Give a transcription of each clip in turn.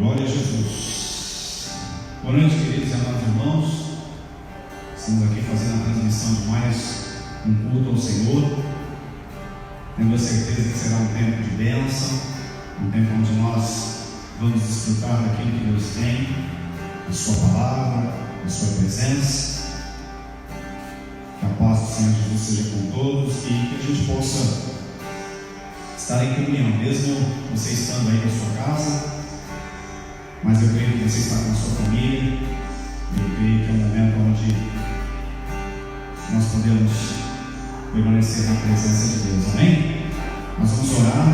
Glória a Jesus. Boa noite, queridos e amados irmãos. Estamos aqui fazendo a transmissão de mais um culto ao Senhor. Tenho a certeza que será um tempo de bênção, um tempo onde nós vamos desfrutar daquilo que Deus tem, da Sua palavra, da Sua presença. Que a paz do Senhor Jesus seja com todos e que a gente possa estar em comunhão, mesmo você estando aí na sua casa. Mas eu creio que você está com a sua família. Eu creio que é um momento onde nós podemos permanecer na presença de Deus, amém? Nós vamos orar,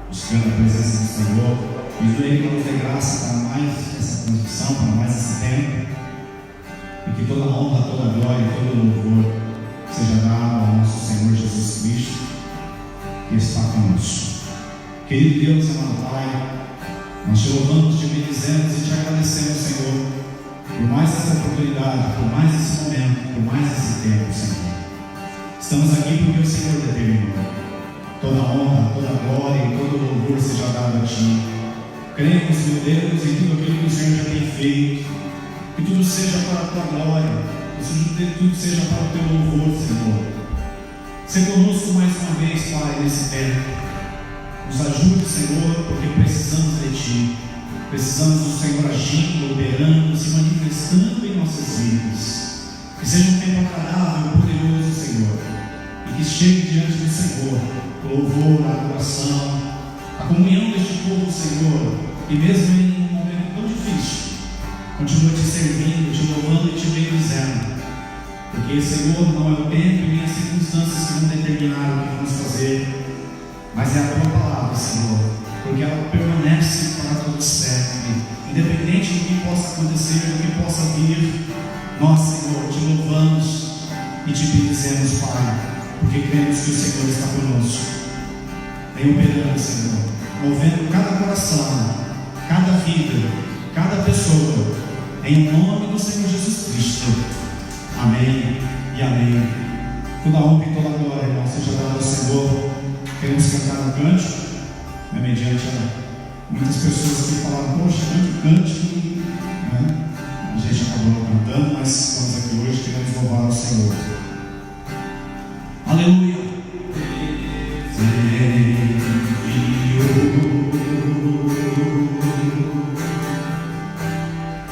buscando a presença do Senhor, e Ele que nos dê graça para mais essa transmissão, para mais esse tempo, e que toda a honra, toda a glória e todo o louvor seja dado ao nosso Senhor Jesus Cristo, que está conosco. Querido Deus, amado Pai, nós te louvamos, te bendizemos e te agradecemos, Senhor, por mais essa oportunidade, por mais esse momento, por mais esse tempo, Senhor. Estamos aqui porque o Senhor determinou. Toda a honra, toda a glória e todo o louvor seja dado a Ti. Cremos, meu Deus, em tudo aquilo que o Senhor já tem feito. Que tudo seja para a Tua glória, que tudo seja para o Teu louvor, Senhor. Se conosco mais uma vez, Pai, nesse tempo. Nos ajude, Senhor, porque precisamos de Ti. Precisamos do Senhor agindo, operando, se manifestando em nossas vidas. Que seja um tempo agradável e poderoso, Senhor. E que chegue diante do Senhor o louvor, a adoração, a comunhão deste povo, Senhor. E mesmo em um momento tão difícil, continua te servindo, te louvando e te bendizendo. Porque, Senhor, não é o tempo nem as circunstâncias que vão determinar o que vamos fazer, mas é a Tua palavra, Senhor, porque ela permanece para todo sempre, independente do que possa acontecer, do que possa vir. Nós, Senhor, te louvamos e te bendizemos, Pai, porque cremos que o Senhor está conosco. Vem operando, Senhor, movendo cada coração, cada vida, cada pessoa, em nome do Senhor Jesus Cristo. Amém e amém. Toda a honra e toda a glória, irmão, seja dada ao Senhor. Queremos cantar um cântico, mediante muitas pessoas que falaram, poxa, muito cântico, né? A gente acabou não cantando, mas estamos aqui hoje, queremos louvar ao Senhor. Aleluia!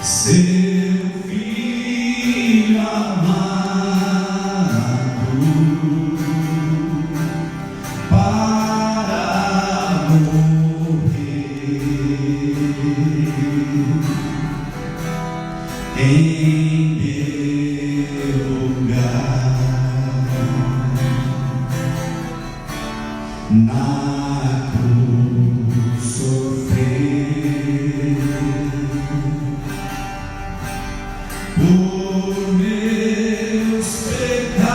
Seu filho amado para morrer em meu lugar na cruz sofrer por meus pecados,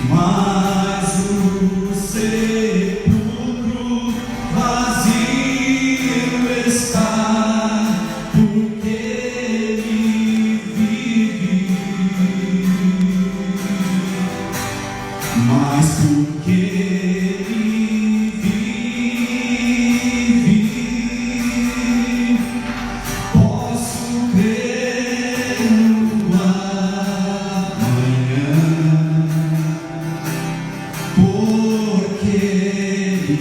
mas o sepulcro vazio está, porque Ele vive, mas porque Ele vive, posso crer no amanhã, porque Ele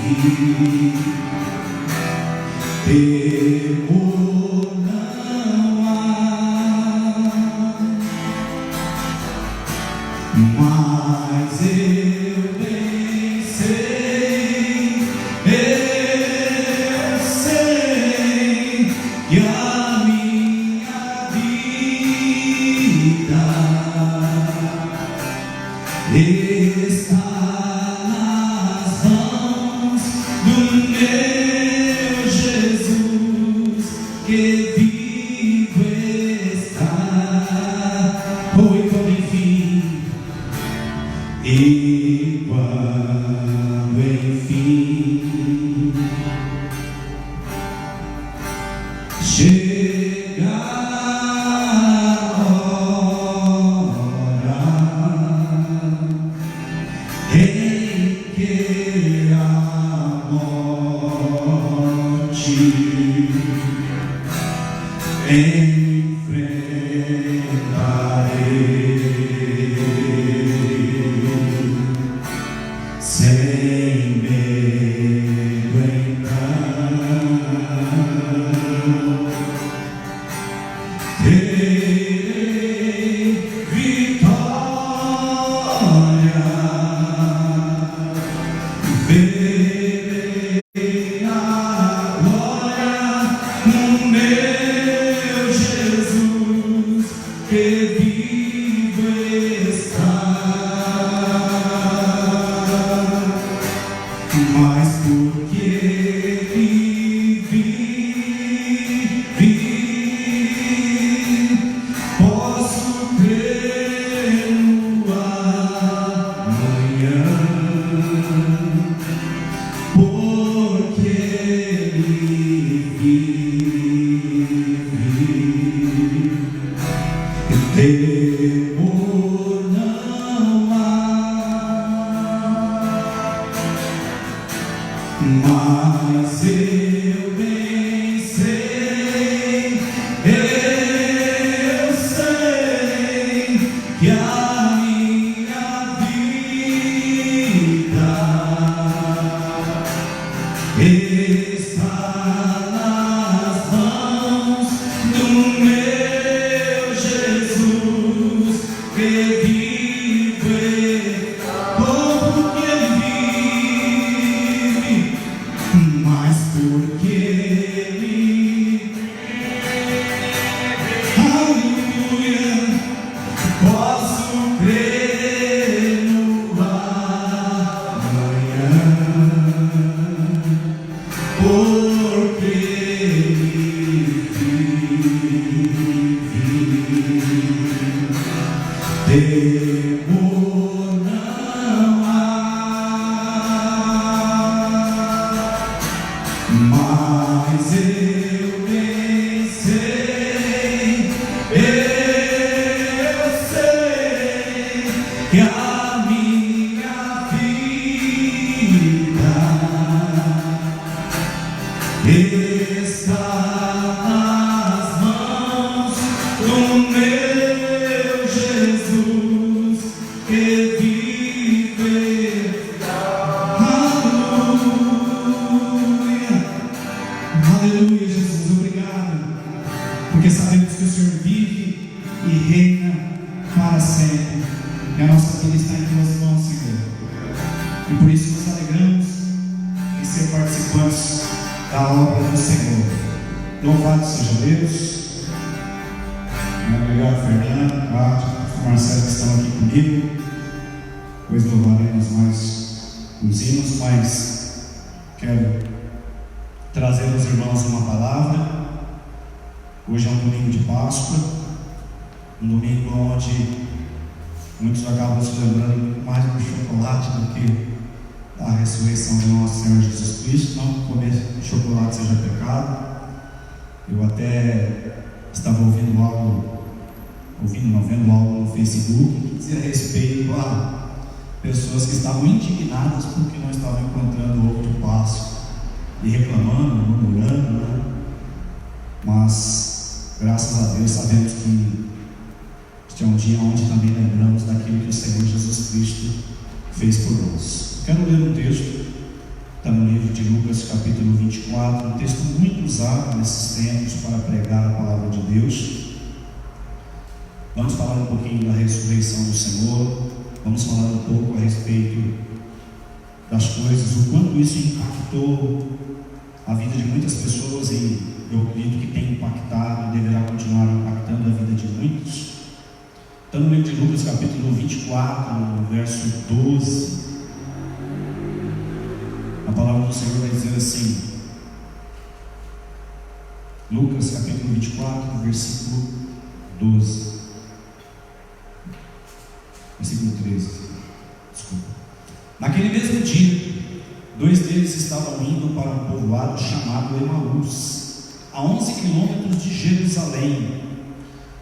vive. Temor não há, mas eu bem sei que a minha vida está nas mãos do meu Jesus, que vivo está. Oh, e quando enfim chegar a hora que a morte enfrentarei sem medo então, terei vitória, verei a glória no meu Jesus que vivo está. Mas porque ele vive, posso crer no amanhã, porque ele vive, temor não há. Mas eu bem sei, eu sei que a minha vida está nas mãos do meu Jesus que vive, porque ele vive, mas porque ele, aleluia, posso crer no amanhã, porque ele vive, temor não há. Mas eu bem sei, eu sei que a minha vida está nas mãos do meu Jesus que vive. Aleluia, aleluia, Jesus, obrigado, porque sabemos que o Senhor vive e reina para sempre, e a nossa vida está em tuas mãos, Senhor, e por isso nos alegramos em ser participantes da obra do Senhor. Louvado seja Deus. Obrigado, Fernando, Cátia, Marcelo, que estão aqui comigo. Depois louvaremos mais os hinos, mas quero trazer aos irmãos uma palavra. Hoje é um domingo de Páscoa, um domingo onde muitos acabam se lembrando mais do chocolate do que da ressurreição do nosso Senhor Jesus Cristo. Não que comer chocolate seja pecado. Eu até estava vendo algo no Facebook que dizia a respeito a pessoas que estavam indignadas porque não estavam encontrando ovo de Páscoa e reclamando, murmurando, né? Mas graças a Deus sabemos que este é um dia onde também lembramos daquilo que o Senhor Jesus Cristo fez por nós. Quero ler um texto, está no livro de Lucas, capítulo 24, um texto muito usado nesses tempos para pregar a palavra de Deus. Vamos falar um pouquinho da ressurreição do Senhor, vamos falar um pouco a respeito das coisas, o quanto isso impactou a vida de muitas pessoas, e eu acredito que tem impactado e deverá continuar impactando a vida de muitos. Então, no livro de Lucas, capítulo 24, no verso 12, a palavra do Senhor vai dizer assim, Lucas, capítulo 24, versículo 12. Versículo 13, desculpa. Naquele mesmo dia, dois deles estavam indo para um povoado chamado Emaús, a 11 quilômetros de Jerusalém.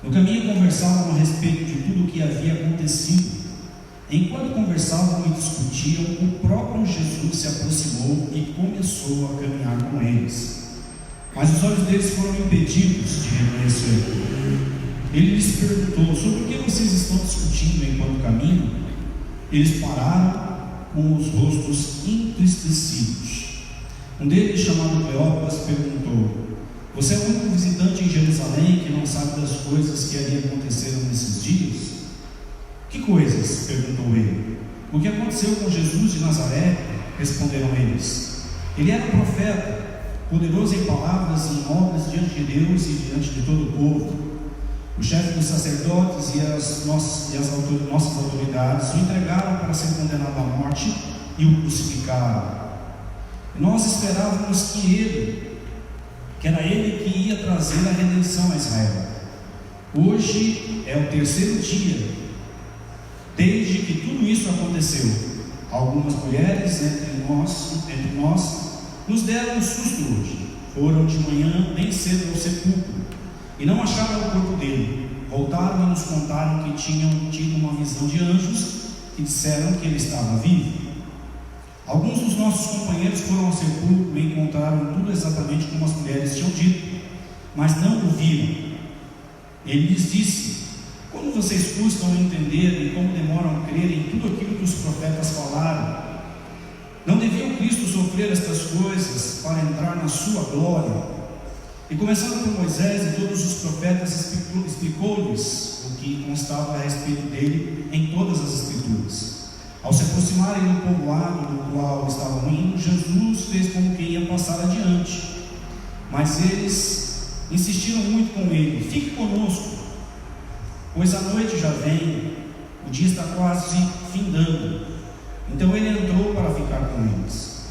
No caminho conversavam a respeito de tudo o que havia acontecido. Enquanto conversavam e discutiam, o próprio próprio Jesus se aproximou e começou a caminhar com eles. Mas os olhos deles foram impedidos de reconhecer. Ele lhes perguntou: sobre o que vocês estão discutindo enquanto caminham? Eles pararam com os rostos entristecidos. Um deles, chamado Cleopas, perguntou: você é o único visitante em Jerusalém que não sabe das coisas que ali aconteceram nesses dias? Que coisas? Perguntou ele. O que aconteceu com Jesus de Nazaré? Responderam eles. Ele era um profeta, poderoso em palavras e em obras diante de Deus e diante de todo o povo. O chefe dos sacerdotes e as nossas autoridades o entregaram para ser condenado à morte e o crucificaram. E nós esperávamos que era ele que ia trazer a redenção a Israel. Hoje é o terceiro dia desde que tudo isso aconteceu. Algumas mulheres entre nós nos deram um susto hoje. Foram de manhã bem cedo ao sepulcro e não acharam o corpo dele. Voltaram e nos contaram que tinham tido uma visão de anjos que disseram que ele estava vivo. Alguns dos nossos companheiros foram ao sepulcro e encontraram tudo exatamente como as mulheres tinham dito, mas não o viram. Ele lhes disse: como vocês custam a entender e como demoram a crer em tudo aquilo que os profetas falaram? Não devia o Cristo sofrer estas coisas para entrar na sua glória? E começando por Moisés e todos os profetas, explicou-lhes o que constava a respeito dele em todas as Escrituras. Ao se aproximarem do povoado do qual estavam indo, Jesus fez como que ia passar adiante. Mas eles insistiram muito com ele: fique conosco, pois a noite já vem, o dia está quase findando. Então ele entrou para ficar com eles.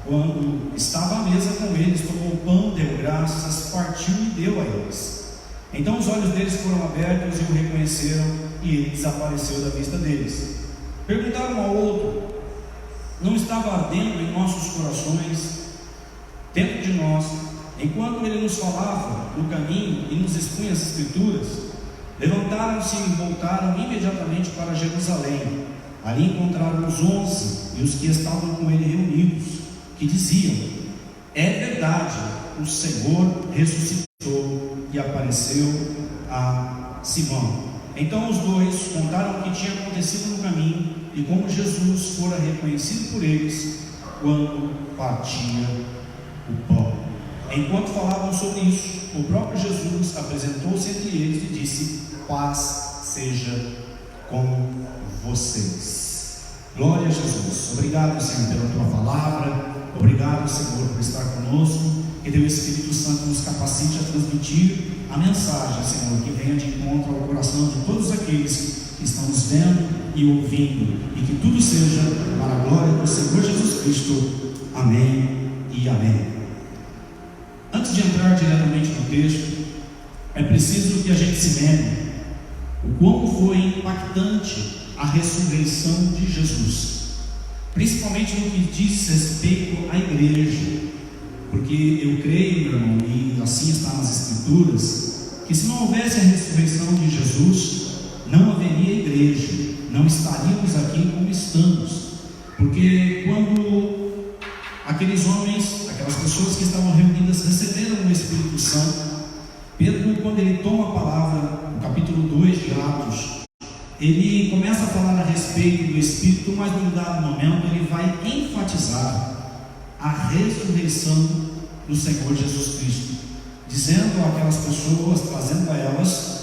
Quando estava à mesa com eles, tomou o pão, deu graças, partiu e deu a eles. Então os olhos deles foram abertos e o reconheceram, e ele desapareceu da vista deles. Perguntaram ao outro: não estava ardendo em nossos corações, dentro de nós, enquanto ele nos falava no caminho e nos expunha as Escrituras? Levantaram-se e voltaram imediatamente para Jerusalém. Ali encontraram os 11 e os que estavam com ele reunidos, que diziam: é verdade, o Senhor ressuscitou e apareceu a Simão. Então os dois contaram o que tinha acontecido no caminho e como Jesus fora reconhecido por eles quando partia o pão. Enquanto falavam sobre isso, o próprio Jesus apresentou-se entre eles e disse: paz seja com vocês. Glória a Jesus. Obrigado, Senhor, pela tua palavra. Obrigado, Senhor, por estar conosco. Que teu Espírito Santo nos capacite a transmitir a mensagem, Senhor, que venha de encontro ao coração de todos aqueles que estão nos vendo e ouvindo, e que tudo seja para a glória do Senhor Jesus Cristo. Amém e amém. Antes de entrar diretamente no texto, é preciso que a gente se lembre o quão foi impactante a ressurreição de Jesus, principalmente no que diz respeito à igreja, porque eu creio, meu irmão, e assim está nas Escrituras, que se não houvesse a ressurreição de Jesus, não haveria igreja, não estaríamos aqui como estamos, porque quando aqueles homens, aquelas pessoas que estavam reunidas receberam o Espírito Santo, Pedro, quando ele toma a palavra no capítulo 2 de Atos, ele começa a falar a respeito do Espírito, mas num dado momento ele vai enfatizar a ressurreição do Senhor Jesus Cristo, dizendo àquelas pessoas, trazendo a elas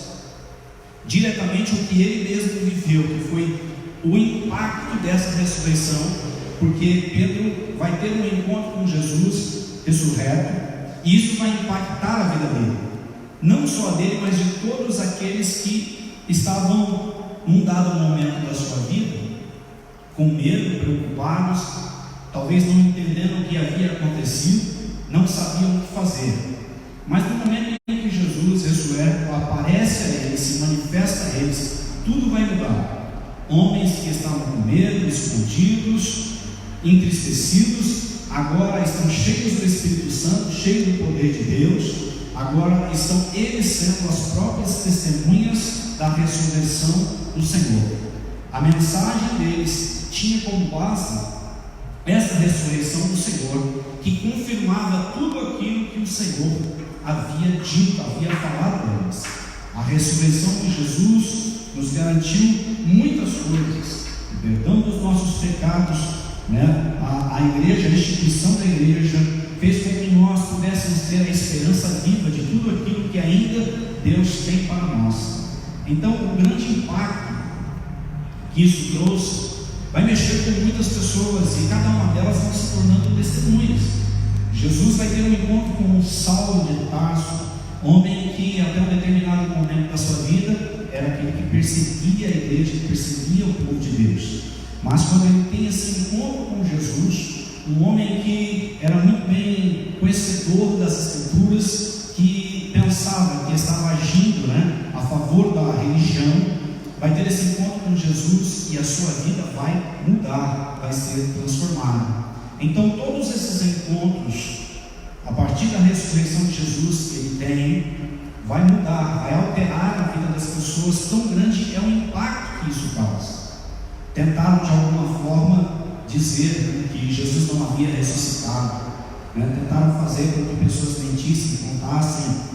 diretamente o que ele mesmo viveu, que foi o impacto dessa ressurreição, porque Pedro vai ter um encontro com Jesus ressurreto, e isso vai impactar a vida dele, não só dele, mas de todos aqueles que estavam num dado momento da sua vida com medo, preocupados, talvez não entendendo o que havia acontecido, não sabiam o que fazer. Mas no momento em que Jesus ressurreto aparece a eles, se manifesta a eles, tudo vai mudar. Homens que estavam com medo, escondidos, entristecidos, agora estão cheios do Espírito Santo, cheios do poder de Deus. Agora estão eles sendo as próprias testemunhas da ressurreição do Senhor. A mensagem deles tinha como base essa ressurreição do Senhor, que confirmava tudo aquilo que o Senhor havia dito, havia falado a eles. A ressurreição de Jesus nos garantiu muitas coisas: o perdão dos nossos pecados, a igreja, a instituição da igreja, fez com que nós pudéssemos ter a esperança viva de tudo aquilo que ainda Deus tem para nós. Então, o grande impacto que isso trouxe vai mexer com muitas pessoas, e cada uma delas vão se tornando testemunhas. Jesus vai ter um encontro com um Saulo de Tarso, homem que até um determinado momento da sua vida era aquele que perseguia a igreja, que perseguia o povo de Deus. Mas quando ele tem esse encontro com Jesus, um homem que era muito bem conhecedor das Escrituras, que pensava que estava agindo a favor da religião, vai ter esse encontro com Jesus e a sua vida vai mudar, vai ser transformada. Então todos esses encontros, a partir da ressurreição de Jesus que ele tem, vai mudar, vai alterar a vida das pessoas. Tão grande é o impacto que isso causa. Tentaram de alguma forma dizer que Jesus não havia ressuscitado, tentaram fazer com que pessoas mentissem, contassem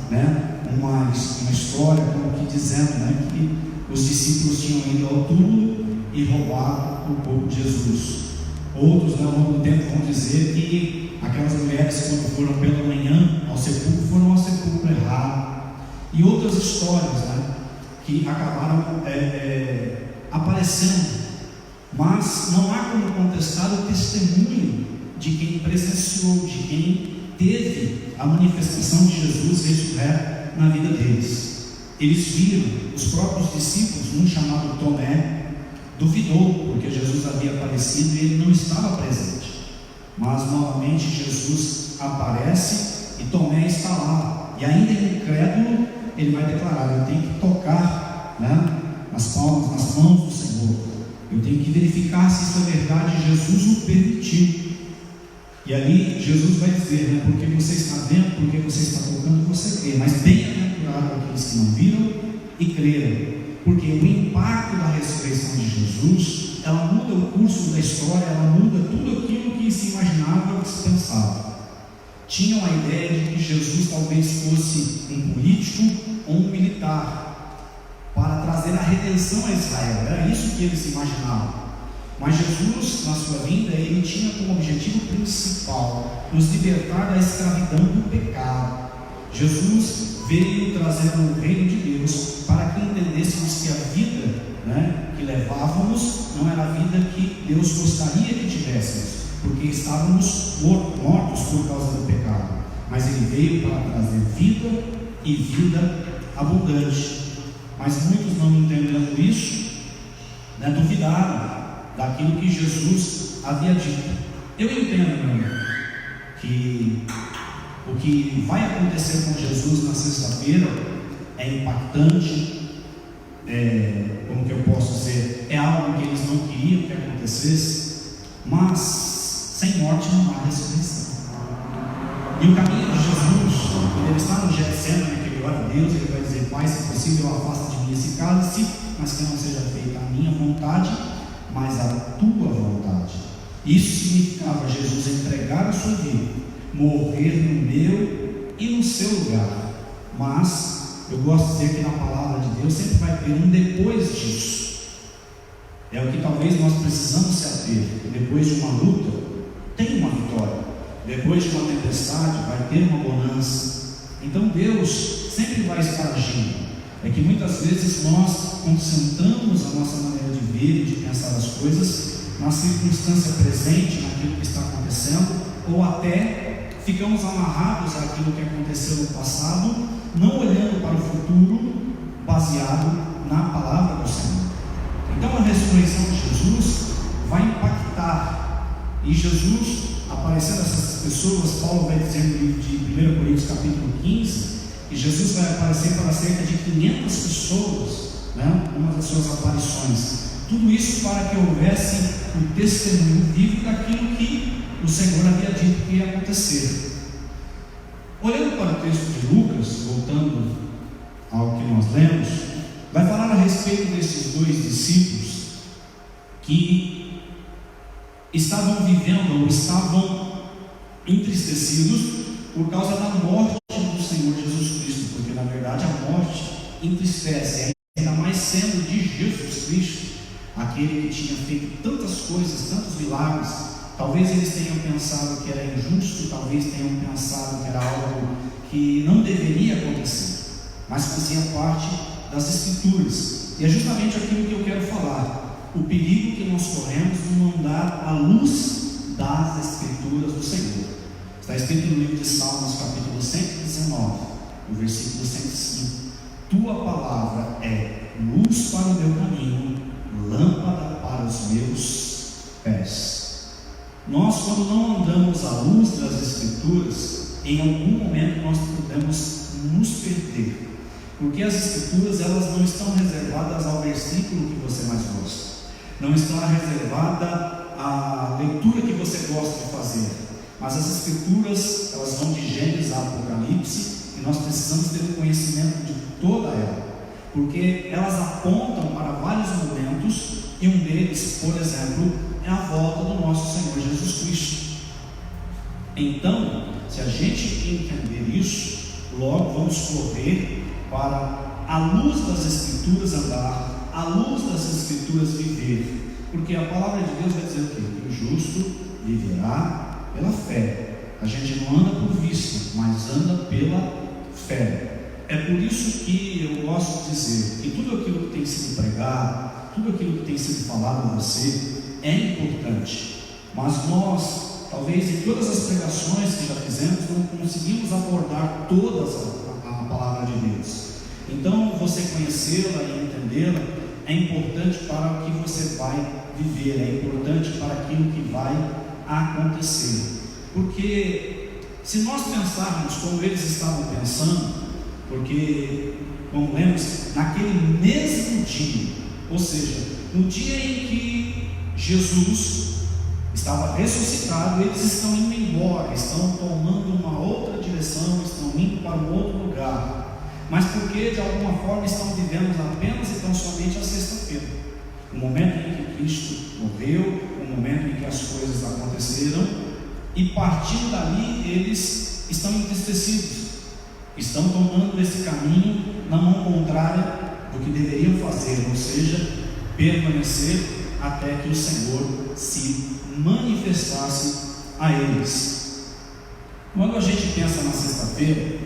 uma história como que dizendo que os discípulos tinham ido ao túmulo e roubado o corpo de Jesus. Outros, ao longo do tempo, vão dizer que aquelas mulheres, quando foram pela manhã ao sepulcro, foram ao sepulcro errado. E outras histórias que acabaram aparecendo. Mas não há como contestar o testemunho de quem presenciou, de quem teve a manifestação de Jesus ressurreto na vida deles. Eles viram, os próprios discípulos, um chamado Tomé, duvidou, porque Jesus havia aparecido e ele não estava presente. Mas novamente Jesus aparece e Tomé está lá, e ainda incrédulo, ele vai declarar: eu tenho que tocar nas palmas, nas mãos do Senhor, eu tenho que verificar se isso é verdade. Jesus o permitiu. E ali Jesus vai dizer, porque você está vendo, porque você está tocando, você crê. Mas bem-aventurado aqueles que não viram e creram. Porque o impacto da ressurreição de Jesus, ela muda o curso da história, ela muda tudo aquilo que se imaginava, que se pensava. Tinham a ideia de que Jesus talvez fosse um político ou um militar, para trazer a redenção a Israel. Era isso que eles imaginavam. Mas Jesus, na sua vinda, ele tinha como objetivo principal nos libertar da escravidão do pecado. Jesus veio trazendo o reino de Deus para que entendêssemos que a vida que levávamos não era a vida que Deus gostaria que tivéssemos, porque estávamos mortos por causa do pecado. Mas ele veio para trazer vida e vida abundante. Mas muitos, não entendendo isso, duvidaram daquilo que Jesus havia dito. Eu entendo, meu irmão, que o que vai acontecer com Jesus na sexta-feira é impactante, como que eu posso dizer, é algo que eles não queriam que acontecesse, mas sem morte não há ressurreição. E o caminho de Jesus, quando ele está no Getsemane, que ele ora a Deus, ele vai dizer: Pai, se possível, afasta de mim esse cálice, mas que não seja feita a minha vontade, mas a tua vontade. Isso significava Jesus entregar a sua vida, morrer no meu e no seu lugar. Mas eu gosto de dizer que na palavra de Deus sempre vai ter um depois disso. É o que talvez nós precisamos se ater. Depois de uma luta, tem uma vitória. Depois de uma tempestade, vai ter uma bonança. Então Deus sempre vai estar agindo. É que muitas vezes nós concentramos a nossa maneira de ver e de pensar as coisas na circunstância presente, naquilo que está acontecendo, ou até ficamos amarrados àquilo que aconteceu no passado, não olhando para o futuro, baseado na palavra do Senhor. Então a ressurreição de Jesus vai impactar, e Jesus, aparecendo a essas pessoas, Paulo vai dizer no livro de 1 Coríntios capítulo 15, que Jesus vai aparecer para cerca de 500 pessoas, uma das suas aparições. Tudo isso para que houvesse o testemunho vivo daquilo que o Senhor havia dito que ia acontecer. Olhando para o texto de Lucas, voltando ao que nós lemos, vai falar a respeito desses dois discípulos que estavam vivendo ou estavam entristecidos por causa da morte do Senhor Jesus Cristo, porque na verdade a morte entristece, ainda mais sendo de Jesus Cristo, aquele que tinha feito tantas coisas, tantos milagres. Talvez eles tenham pensado que era injusto, talvez tenham pensado que era algo que não deveria acontecer, mas fazia parte das Escrituras. E é justamente aquilo que eu quero falar: o perigo que nós corremos de não andar à luz das Escrituras do Senhor. Está escrito no livro de Salmos, capítulo 119, no versículo 105: Tua palavra é luz para o meu caminho, lâmpada para os meus pés. Nós, quando não andamos à luz das Escrituras, em algum momento nós podemos nos perder, porque as Escrituras, elas não estão reservadas ao versículo que você mais gosta, não estão reservadas à leitura que você gosta de fazer, mas as Escrituras, elas vão de Gênesis a Apocalipse, e nós precisamos ter o conhecimento de toda ela, porque elas apontam para vários momentos, e um deles, por exemplo, é a volta do nosso Senhor Jesus Cristo. Então, se a gente entender isso, logo vamos correr para a luz das Escrituras andar, a luz das Escrituras viver, porque a palavra de Deus vai dizer o quê? Que o justo viverá pela fé. A gente não anda por vista, mas anda pela fé. É por isso que eu gosto de dizer que tudo aquilo que tem sido pregado, tudo aquilo que tem sido falado a você é importante, mas nós, talvez em todas as pregações que já fizemos, não conseguimos abordar todas a palavra de Deus. Então, você conhecê-la e entendê-la é importante para o que você vai viver, é importante para aquilo que vai acontecer. Porque se nós pensarmos como eles estavam pensando, porque, como lemos, naquele mesmo dia, ou seja, no dia em que Jesus estava ressuscitado, eles estão indo embora, estão tomando uma outra direção, estão indo para um outro lugar, mas porque de alguma forma estão vivendo apenas e tão somente a sexta-feira, o momento em que Cristo morreu, o momento em que as coisas aconteceram, e partindo dali eles estão entristecidos, estão tomando esse caminho na mão contrária do que deveriam fazer, ou seja, permanecer até que o Senhor se manifestasse a eles. Quando a gente pensa na sexta-feira,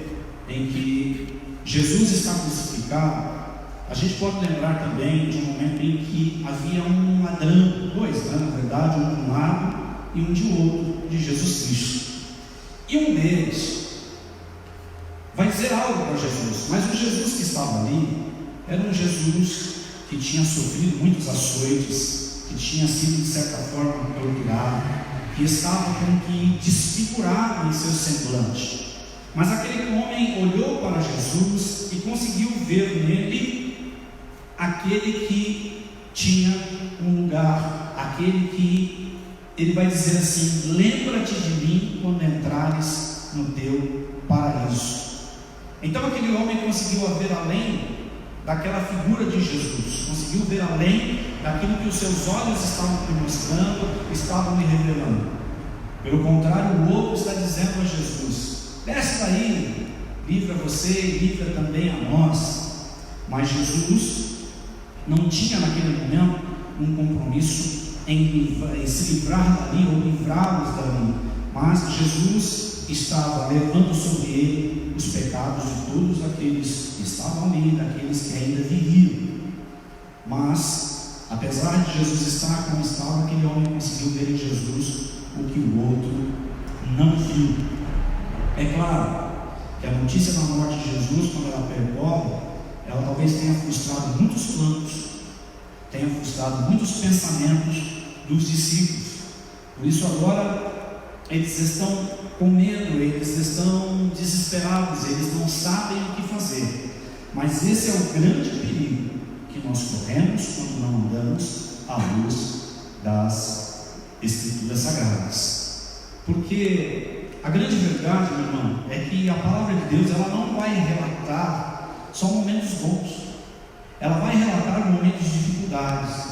em que Jesus está crucificado, a gente pode lembrar também de um momento em que havia um ladrão, dois, na verdade, um de um lado e um de outro de Jesus Cristo. E um deles vai dizer algo para Jesus, mas o Jesus que estava ali era um Jesus que tinha sofrido muitos açoites, que tinha sido de certa forma torturado, que estava como que desfigurado em seu semblante. Mas aquele homem olhou para Jesus e conseguiu ver nele aquele que tinha um lugar, aquele que ele vai dizer assim: lembra-te de mim quando entrares no teu paraíso. Então aquele homem conseguiu ver além daquela figura de Jesus, conseguiu ver além daquilo que os seus olhos estavam me mostrando, estavam me revelando. Pelo contrário, o outro está dizendo a Jesus: desce daí, livra você e livra também a nós. Mas Jesus não tinha naquele momento um compromisso em se livrar dali ou livrá-los dali, mas Jesus estava levando sobre ele os pecados de todos aqueles que estavam ali, daqueles que ainda viviam. Mas, apesar de Jesus estar como estava, aquele homem conseguiu ver em Jesus o que o outro não viu. É claro que a notícia da morte de Jesus, quando ela percorre, ela talvez tenha frustrado muitos planos, tenha frustrado muitos pensamentos dos discípulos. Por isso agora eles estão com medo, eles estão desesperados, eles não sabem o que fazer. Mas esse é o grande perigo que nós corremos quando não andamos à luz das Escrituras Sagradas. Porque a grande verdade, meu irmão, é que a palavra de Deus, ela não vai relatar só momentos bons, ela vai relatar momentos de dificuldades,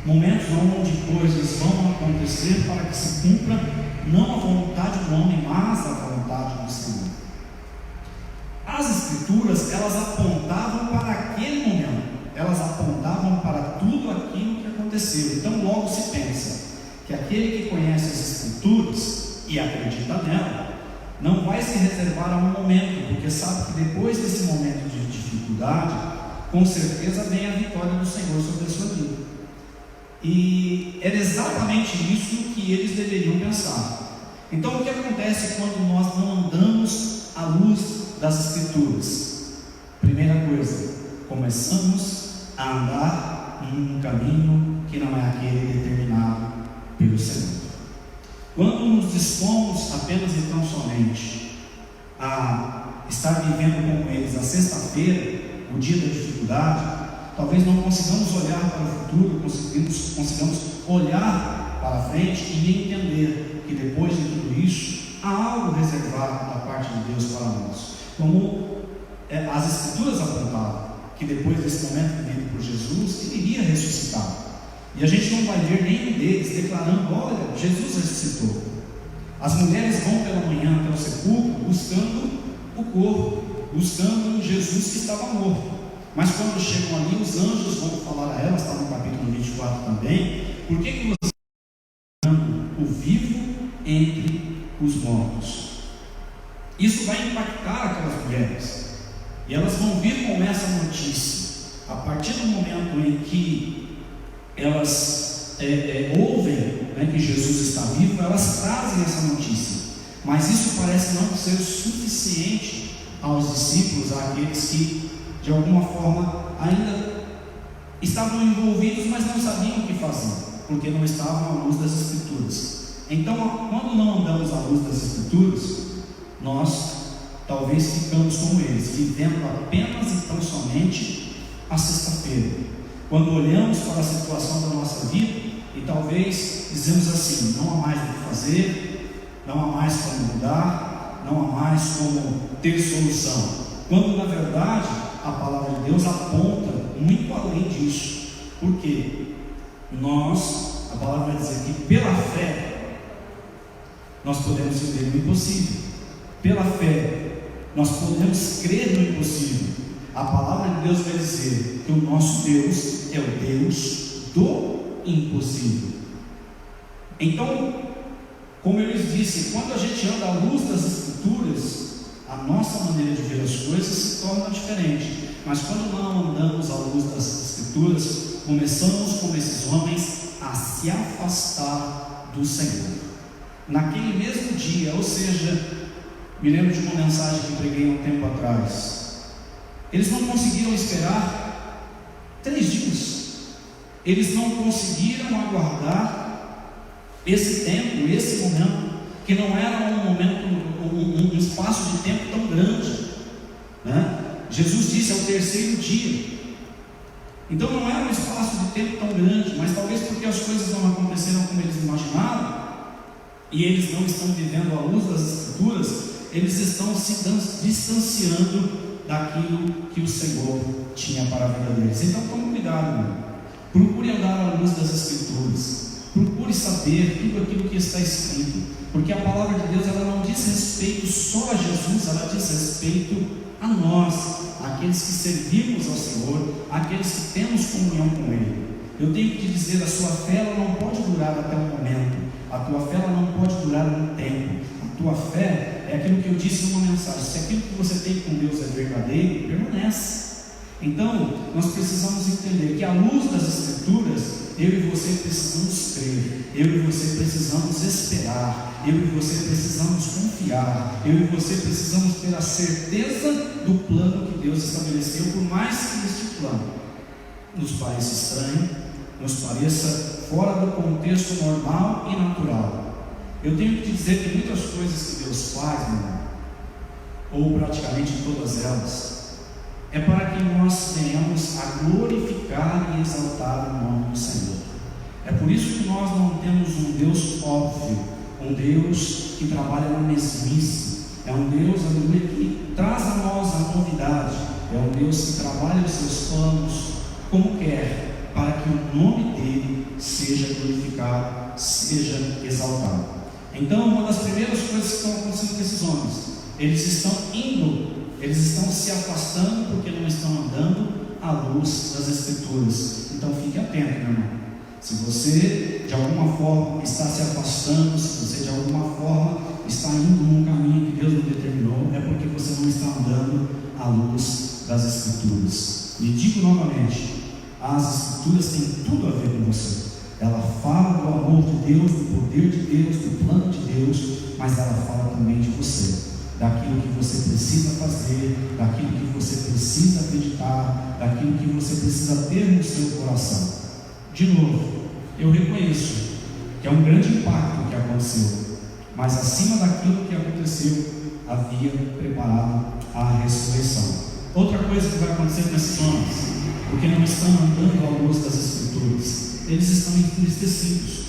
momentos onde coisas vão acontecer para que se cumpra não a vontade do homem, mas a vontade do Senhor. As Escrituras, elas apontavam para aquele momento, elas apontavam para tudo aquilo que aconteceu. Então logo se pensa que aquele que conhece as Escrituras e acredita nela, não vai se reservar a um momento, porque sabe que depois desse momento de dificuldade, com certeza vem a vitória do Senhor sobre a sua vida. E era exatamente isso que eles deveriam pensar. Então o que acontece quando nós não andamos à luz das Escrituras? Primeira coisa, começamos a andar num caminho que não é aquele determinado pelo Senhor. Quando nos dispomos apenas e tão somente a estar vivendo com eles a sexta-feira, o dia da dificuldade, talvez não consigamos olhar para o futuro, consigamos olhar para a frente e entender que depois de tudo isso, há algo reservado da parte de Deus para nós. Como as Escrituras apontavam, que depois desse momento vivido por Jesus, ele iria ressuscitar. E a gente não vai ver nenhum deles declarando: olha, Jesus ressuscitou. As mulheres vão pela manhã até o sepulcro buscando o corpo, buscando Jesus que estava morto. Mas quando chegam ali, os anjos vão falar a elas, está no capítulo 24 também: por que você está buscando o vivo entre os mortos? Isso vai impactar aquelas mulheres, e elas vão vir com essa notícia. A partir do momento em que elas ouvem, que Jesus está vivo, elas trazem essa notícia. Mas isso parece não ser suficiente aos discípulos, àqueles que de alguma forma ainda estavam envolvidos, mas não sabiam o que fazer, porque não estavam à luz das Escrituras. Então, quando não andamos à luz das Escrituras, nós talvez ficamos como eles, vivendo apenas e tão somente a sexta-feira. Quando olhamos para a situação da nossa vida e talvez dizemos assim: não há mais o que fazer, não há mais como mudar, não há mais como ter solução. Quando na verdade a palavra de Deus aponta muito além disso. Porque a palavra vai dizer que pela fé nós podemos viver no impossível. Pela fé nós podemos crer no impossível. A palavra de Deus vai dizer que o nosso Deus é o Deus do impossível. Então, como eu lhes disse, quando a gente anda à luz das Escrituras, a nossa maneira de ver as coisas se torna diferente. Mas quando não andamos à luz das Escrituras, começamos, como esses homens, a se afastar do Senhor. Naquele mesmo dia, ou seja, me lembro de uma mensagem que preguei há um tempo atrás. Eles não conseguiram esperar 3 dias. Eles não conseguiram aguardar esse tempo, esse momento, que não era um momento, um espaço de tempo tão grande, né? Jesus disse: é o terceiro dia. Então não era um espaço de tempo tão grande, mas talvez porque as coisas não aconteceram como eles imaginavam, e eles não estão vivendo à luz das Escrituras, eles estão se distanciando daquilo que o Senhor tinha para a vida deles. Então tome cuidado, meu. Procure andar à luz das Escrituras. Procure saber tudo aquilo que está escrito, porque a palavra de Deus, ela não diz respeito só a Jesus, ela diz respeito a nós, aqueles que servimos ao Senhor, aqueles que temos comunhão com Ele. Eu tenho que te dizer: a sua fé, ela não pode durar até um momento, a tua fé, ela não pode durar um tempo. A tua fé é aquilo que eu disse numa mensagem: se aquilo que você tem com Deus é verdadeiro, permanece. Então, nós precisamos entender que à luz das Escrituras, eu e você precisamos crer, eu e você precisamos esperar, eu e você precisamos confiar, eu e você precisamos ter a certeza do plano que Deus estabeleceu, por mais que este plano nos pareça estranho, nos pareça fora do contexto normal e natural. Eu tenho que te dizer que muitas coisas que Deus faz, meu irmão, ou praticamente todas elas, é para que nós venhamos a glorificar e exaltar o nome do Senhor. É por isso que nós não temos um Deus óbvio, um Deus que trabalha na mesmice. É um Deus, aleluia, que traz a nós a novidade. É um Deus que trabalha os seus planos como quer, para que o nome dele seja glorificado, seja exaltado. Então, uma das primeiras coisas que estão acontecendo com esses homens, eles estão se afastando porque não estão andando à luz das Escrituras. Então fique atento, meu irmão. Se você de alguma forma está se afastando, se você de alguma forma está indo num caminho que Deus não determinou, é porque você não está andando à luz das Escrituras. E digo novamente, as Escrituras têm tudo a ver com você. Ela fala do amor de Deus, do poder de Deus, do plano de Deus, mas ela fala também de você, daquilo que você precisa fazer, daquilo que você precisa acreditar, daquilo que você precisa ter no seu coração. De novo, eu reconheço que é um grande impacto que aconteceu, mas acima daquilo que aconteceu, havia preparado a ressurreição. Outra coisa que vai acontecer com esses homens, porque não estão andando à luz das Escrituras, eles estão entristecidos,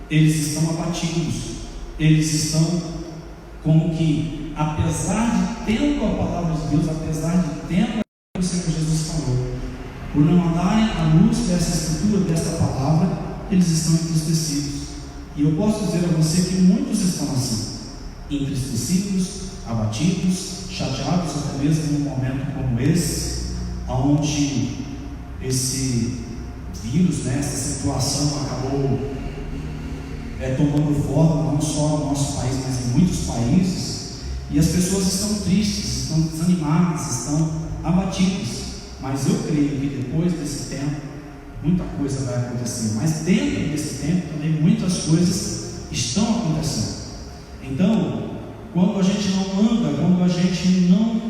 eles estão abatidos, eles estão como que, apesar de tendo a palavra de Deus, apesar de tendo o que o Senhor Jesus falou, por não andarem à luz dessa Escritura, desta palavra, eles estão entristecidos. E eu posso dizer a você que muitos estão assim, entristecidos, abatidos, chateados, até mesmo num momento como esse, onde esse vírus, essa situação acabou tomando forma, não só no nosso país, mas em muitos países, e as pessoas estão tristes, estão desanimadas, estão abatidas. Mas eu creio que depois desse tempo, muita coisa vai acontecer, mas dentro desse tempo também muitas coisas estão acontecendo. Então, quando a gente não anda, quando a gente não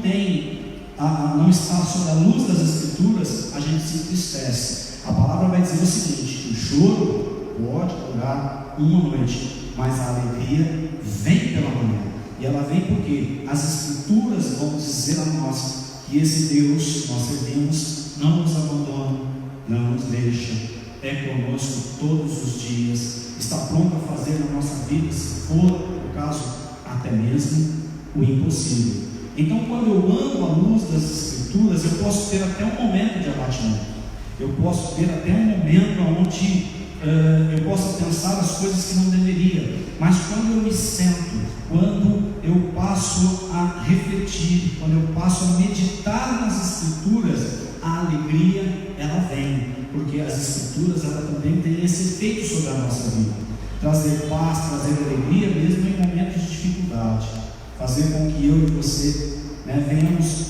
está sob a luz das Escrituras, a gente se entristece. A palavra vai dizer o seguinte, que o choro pode durar uma noite, mas a alegria vem pela manhã. E ela vem porque as Escrituras vão dizer a nós que esse Deus que nós servimos não nos abandona, não nos deixa, é conosco todos os dias, está pronto a fazer na nossa vida, se for o caso, até mesmo o impossível. Então, quando eu ando à luz das Escrituras, eu posso ter até um momento de abatimento, eu posso ter até um momento onde eu posso pensar as coisas que não deveria, mas quando eu me sento, quando eu passo a refletir, quando eu passo a meditar nas Escrituras, a alegria ela vem, porque as Escrituras ela também tem esse efeito sobre a nossa vida, trazer paz, trazer alegria mesmo em momentos de dificuldade, fazer com que eu e você venhamos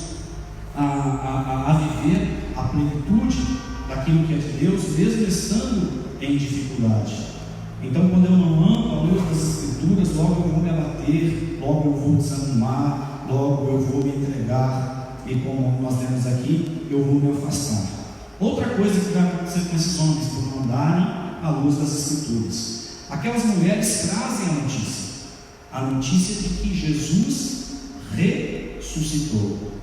a viver a plenitude daquilo que é de Deus, mesmo estando em dificuldade. Então, quando eu não ando à luz das Escrituras, logo eu vou me abater, logo eu vou desanimar, logo eu vou me entregar, e como nós vemos aqui, eu vou me afastar. Outra coisa que vai acontecer com esses homens, por não andarem à luz das Escrituras, aquelas mulheres trazem a notícia de que Jesus ressuscitou,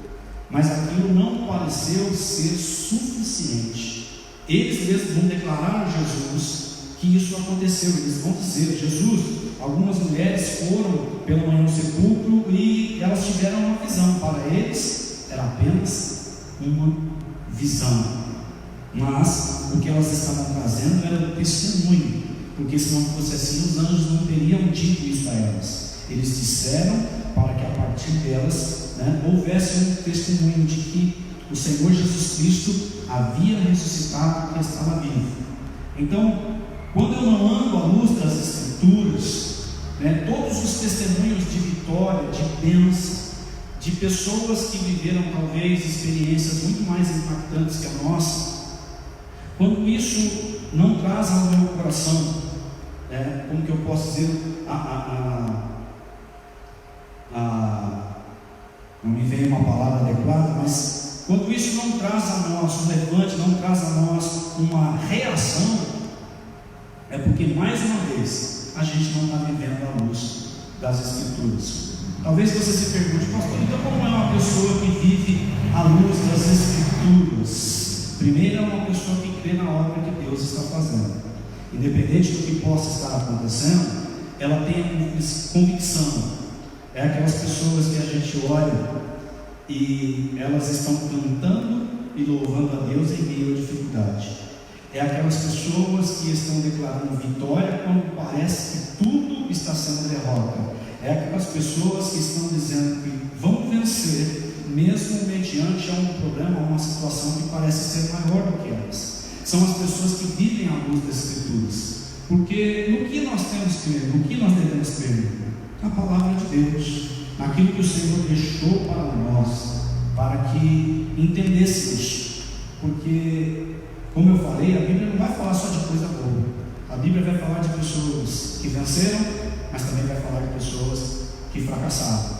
mas aquilo não pareceu ser suficiente. Eles mesmos vão declarar a Jesus que isso aconteceu. Eles vão dizer: Jesus, algumas mulheres foram pela manhã ao sepulcro e elas tiveram uma visão. Para eles era apenas uma visão, mas o que elas estavam trazendo era um testemunho, porque se não fosse assim, os anjos não teriam dito isso a elas. Eles disseram para que a partir delas houvesse um testemunho de que o Senhor Jesus Cristo havia ressuscitado e estava vivo. Então, quando eu não ando à luz das Escrituras, todos os testemunhos de vitória, de bênção, de pessoas que viveram talvez experiências muito mais impactantes que a nossa, quando isso não traz ao meu coração, como que eu posso dizer, não me veio uma palavra adequada, mas quando isso não traz a nós um levante, não traz a nós uma reação, é porque mais uma vez a gente não está vivendo a luz das Escrituras. Talvez você se pergunte: pastor, então como é uma pessoa que vive à luz das Escrituras? Primeiro, é uma pessoa que crê na obra que Deus está fazendo, independente do que possa estar acontecendo, ela tem a convicção. É aquelas pessoas que a gente olha e elas estão cantando e louvando a Deus em meio à dificuldade. É aquelas pessoas que estão declarando vitória quando parece que tudo está sendo derrota. É aquelas pessoas que estão dizendo que vão vencer, mesmo mediante um problema, uma situação que parece ser maior do que elas. São as pessoas que vivem à luz das Escrituras. Porque no que nós temos que crer? No que nós devemos crer? Na palavra de Deus, naquilo que o Senhor deixou para nós, para que entendêssemos. Porque, como eu falei, a Bíblia não vai falar só de coisa boa. A Bíblia vai falar de pessoas que venceram, mas também vai falar de pessoas que fracassaram.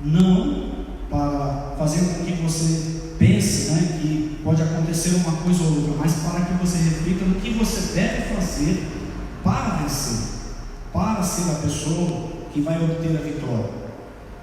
Não para fazer com que você pense, que pode acontecer uma coisa ou outra, mas para que você reflita no que você deve fazer para vencer, para ser a pessoa que vai obter a vitória.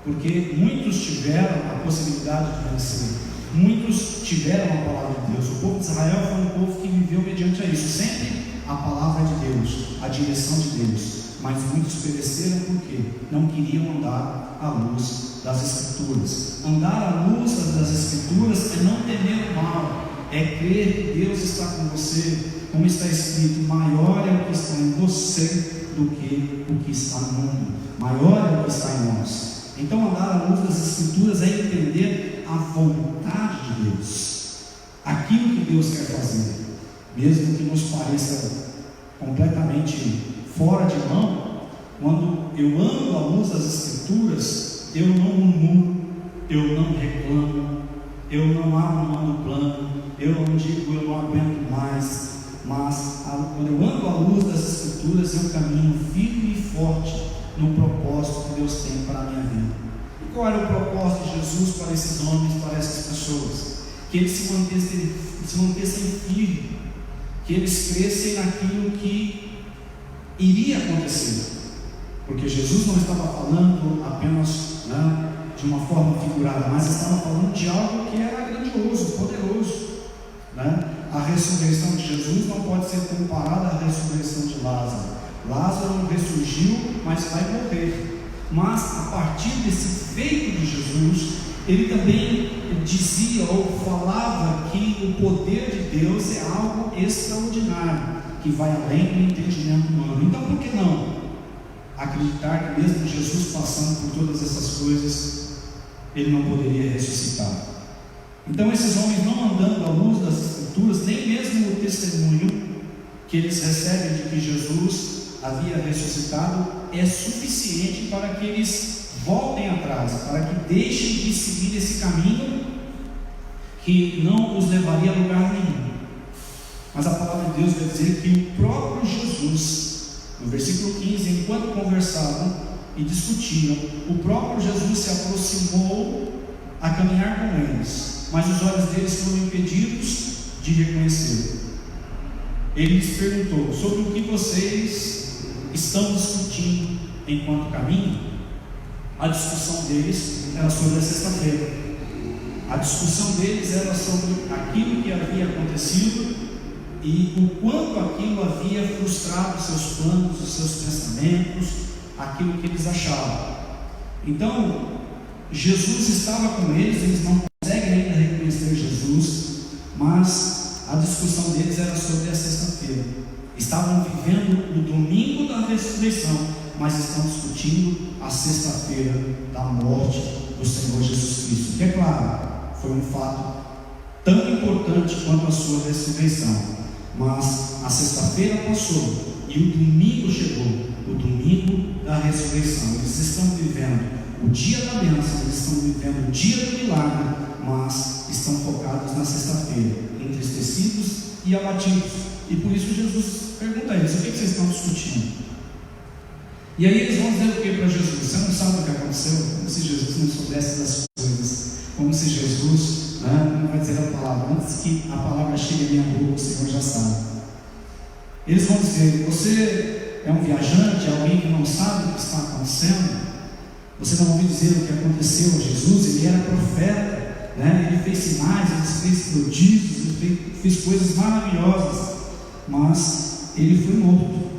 Porque muitos tiveram a possibilidade de vencer, muitos tiveram a palavra de Deus. O povo de Israel foi um povo que viveu mediante a isso, sempre a palavra de Deus, a direção de Deus. Mas muitos pereceram porque não queriam andar à luz das Escrituras. Andar à luz das Escrituras é não temer o mal, é crer que Deus está com você, como está escrito: maior é o que está em você do que o que está no mundo, maior é o que está em nós. Então, andar à luz das Escrituras é entender a vontade de Deus, aquilo que Deus quer fazer, mesmo que nos pareça completamente fora de mão. Quando eu ando à luz das Escrituras, eu não murmuro, eu não reclamo, eu não abro mão do plano, eu não digo eu não aguento mais, mas quando eu ando à luz das Escrituras, eu caminho firme e forte no propósito que Deus tem para a minha vida. E qual era o propósito de Jesus para esses homens, para essas pessoas? Que eles se mantessem firmes, que eles crescem naquilo que iria acontecer. Porque Jesus não estava falando apenas de uma forma figurada, mas estava falando de algo que era grandioso, poderoso. A ressurreição de Jesus não pode ser comparada à ressurreição de Lázaro. Lázaro ressurgiu, mas vai morrer. Mas a partir desse feito de Jesus, ele também dizia ou falava que o poder de Deus é algo extraordinário, que vai além do entendimento humano. Então, por que não acreditar que mesmo Jesus passando por todas essas coisas, ele não poderia ressuscitar? Então, esses homens não andando à luz das Escrituras, nem mesmo o testemunho que eles recebem de que Jesus havia ressuscitado é suficiente para que eles voltem atrás, para que deixem de seguir esse caminho que não os levaria a lugar nenhum. Mas a palavra de Deus vai dizer que o próprio Jesus, no versículo 15, enquanto conversavam e discutiam, o próprio Jesus se aproximou a caminhar com eles, mas os olhos deles foram impedidos de reconhecê-lo. Ele lhes perguntou: sobre o que vocês estão discutindo enquanto caminham? A discussão deles era sobre a sexta-feira. A discussão deles era sobre aquilo que havia acontecido e o quanto aquilo havia frustrado os seus planos, os seus pensamentos, aquilo que eles achavam. Então, Jesus estava com eles, eles não conseguem ainda reconhecer Jesus, mas a discussão deles era sobre a sexta-feira. Estavam vivendo o domingo da ressurreição, mas estão discutindo a sexta-feira da morte do Senhor Jesus Cristo, que, é claro, foi um fato tão importante quanto a sua ressurreição. Mas a sexta-feira passou e o domingo chegou, o domingo da ressurreição. Eles estão vivendo o dia da bênção, eles estão vivendo o dia do milagre, mas estão focados na sexta-feira, entristecidos e abatidos. E por isso Jesus pergunta a eles: o que vocês estão discutindo? E aí eles vão dizer o que para Jesus? Você não sabe o que aconteceu? Como se Jesus não soubesse das coisas, como se Jesus não vai dizer a palavra, antes que a palavra chegue à minha boca, o Senhor já sabe. Eles vão dizer: você é um viajante, alguém que não sabe o que está acontecendo? Você não ouviu dizer o que aconteceu a Jesus? Ele era profeta, ele fez sinais, ele fez prodígios, ele fez coisas maravilhosas, mas ele foi morto.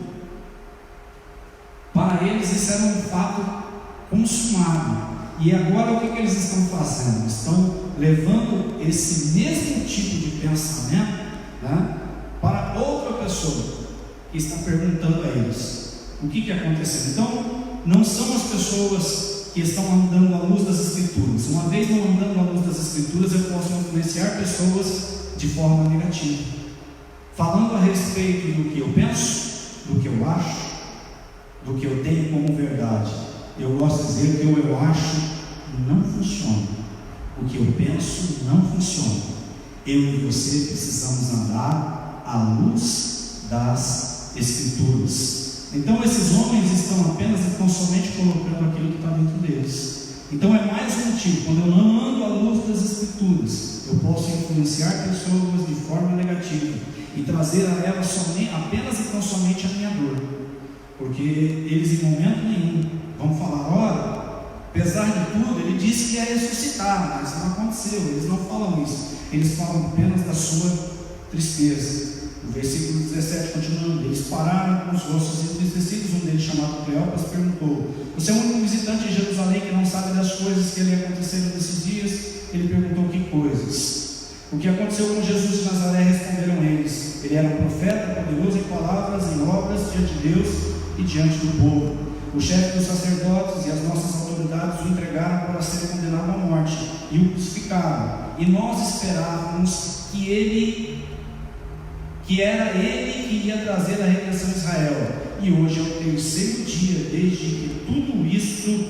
Para eles isso era um fato consumado. E agora o que eles estão fazendo? Estão levando esse mesmo tipo de pensamento para outra pessoa que está perguntando a eles o que aconteceu. Então, não são as pessoas que estão andando à luz das Escrituras. Uma vez não andando à luz das Escrituras, eu posso influenciar pessoas de forma negativa, falando a respeito do que eu penso, do que eu acho, do que eu tenho como verdade. Eu gosto de dizer que o eu acho não funciona, o que eu penso não funciona. Eu e você precisamos andar à luz das Escrituras. Então esses homens estão apenas e tão somente colocando aquilo que está dentro deles. Então é mais um motivo. Quando eu não ando à luz das Escrituras, eu posso influenciar pessoas de forma negativa e trazer a elas apenas e tão somente a minha dor, porque eles em momento nenhum vão falar: olha, apesar de tudo, ele disse que ia ressuscitar, mas não aconteceu. Eles não falam isso, eles falam apenas da sua tristeza. No versículo 17, continuando, eles pararam com os rostos entristecidos. Um deles, chamado Cleopas, perguntou: você é o único visitante em Jerusalém que não sabe das coisas que lhe aconteceram nesses dias? Ele perguntou: que coisas? O que aconteceu com Jesus de Nazaré, responderam eles. Ele era um profeta, poderoso em palavras e em obras diante de Deus e diante do povo. O chefe dos sacerdotes e as nossas autoridades o entregaram para ser condenado à morte e o crucificaram. E nós esperávamos que era ele que ia trazer a redenção a Israel. E hoje é o terceiro dia desde que tudo isso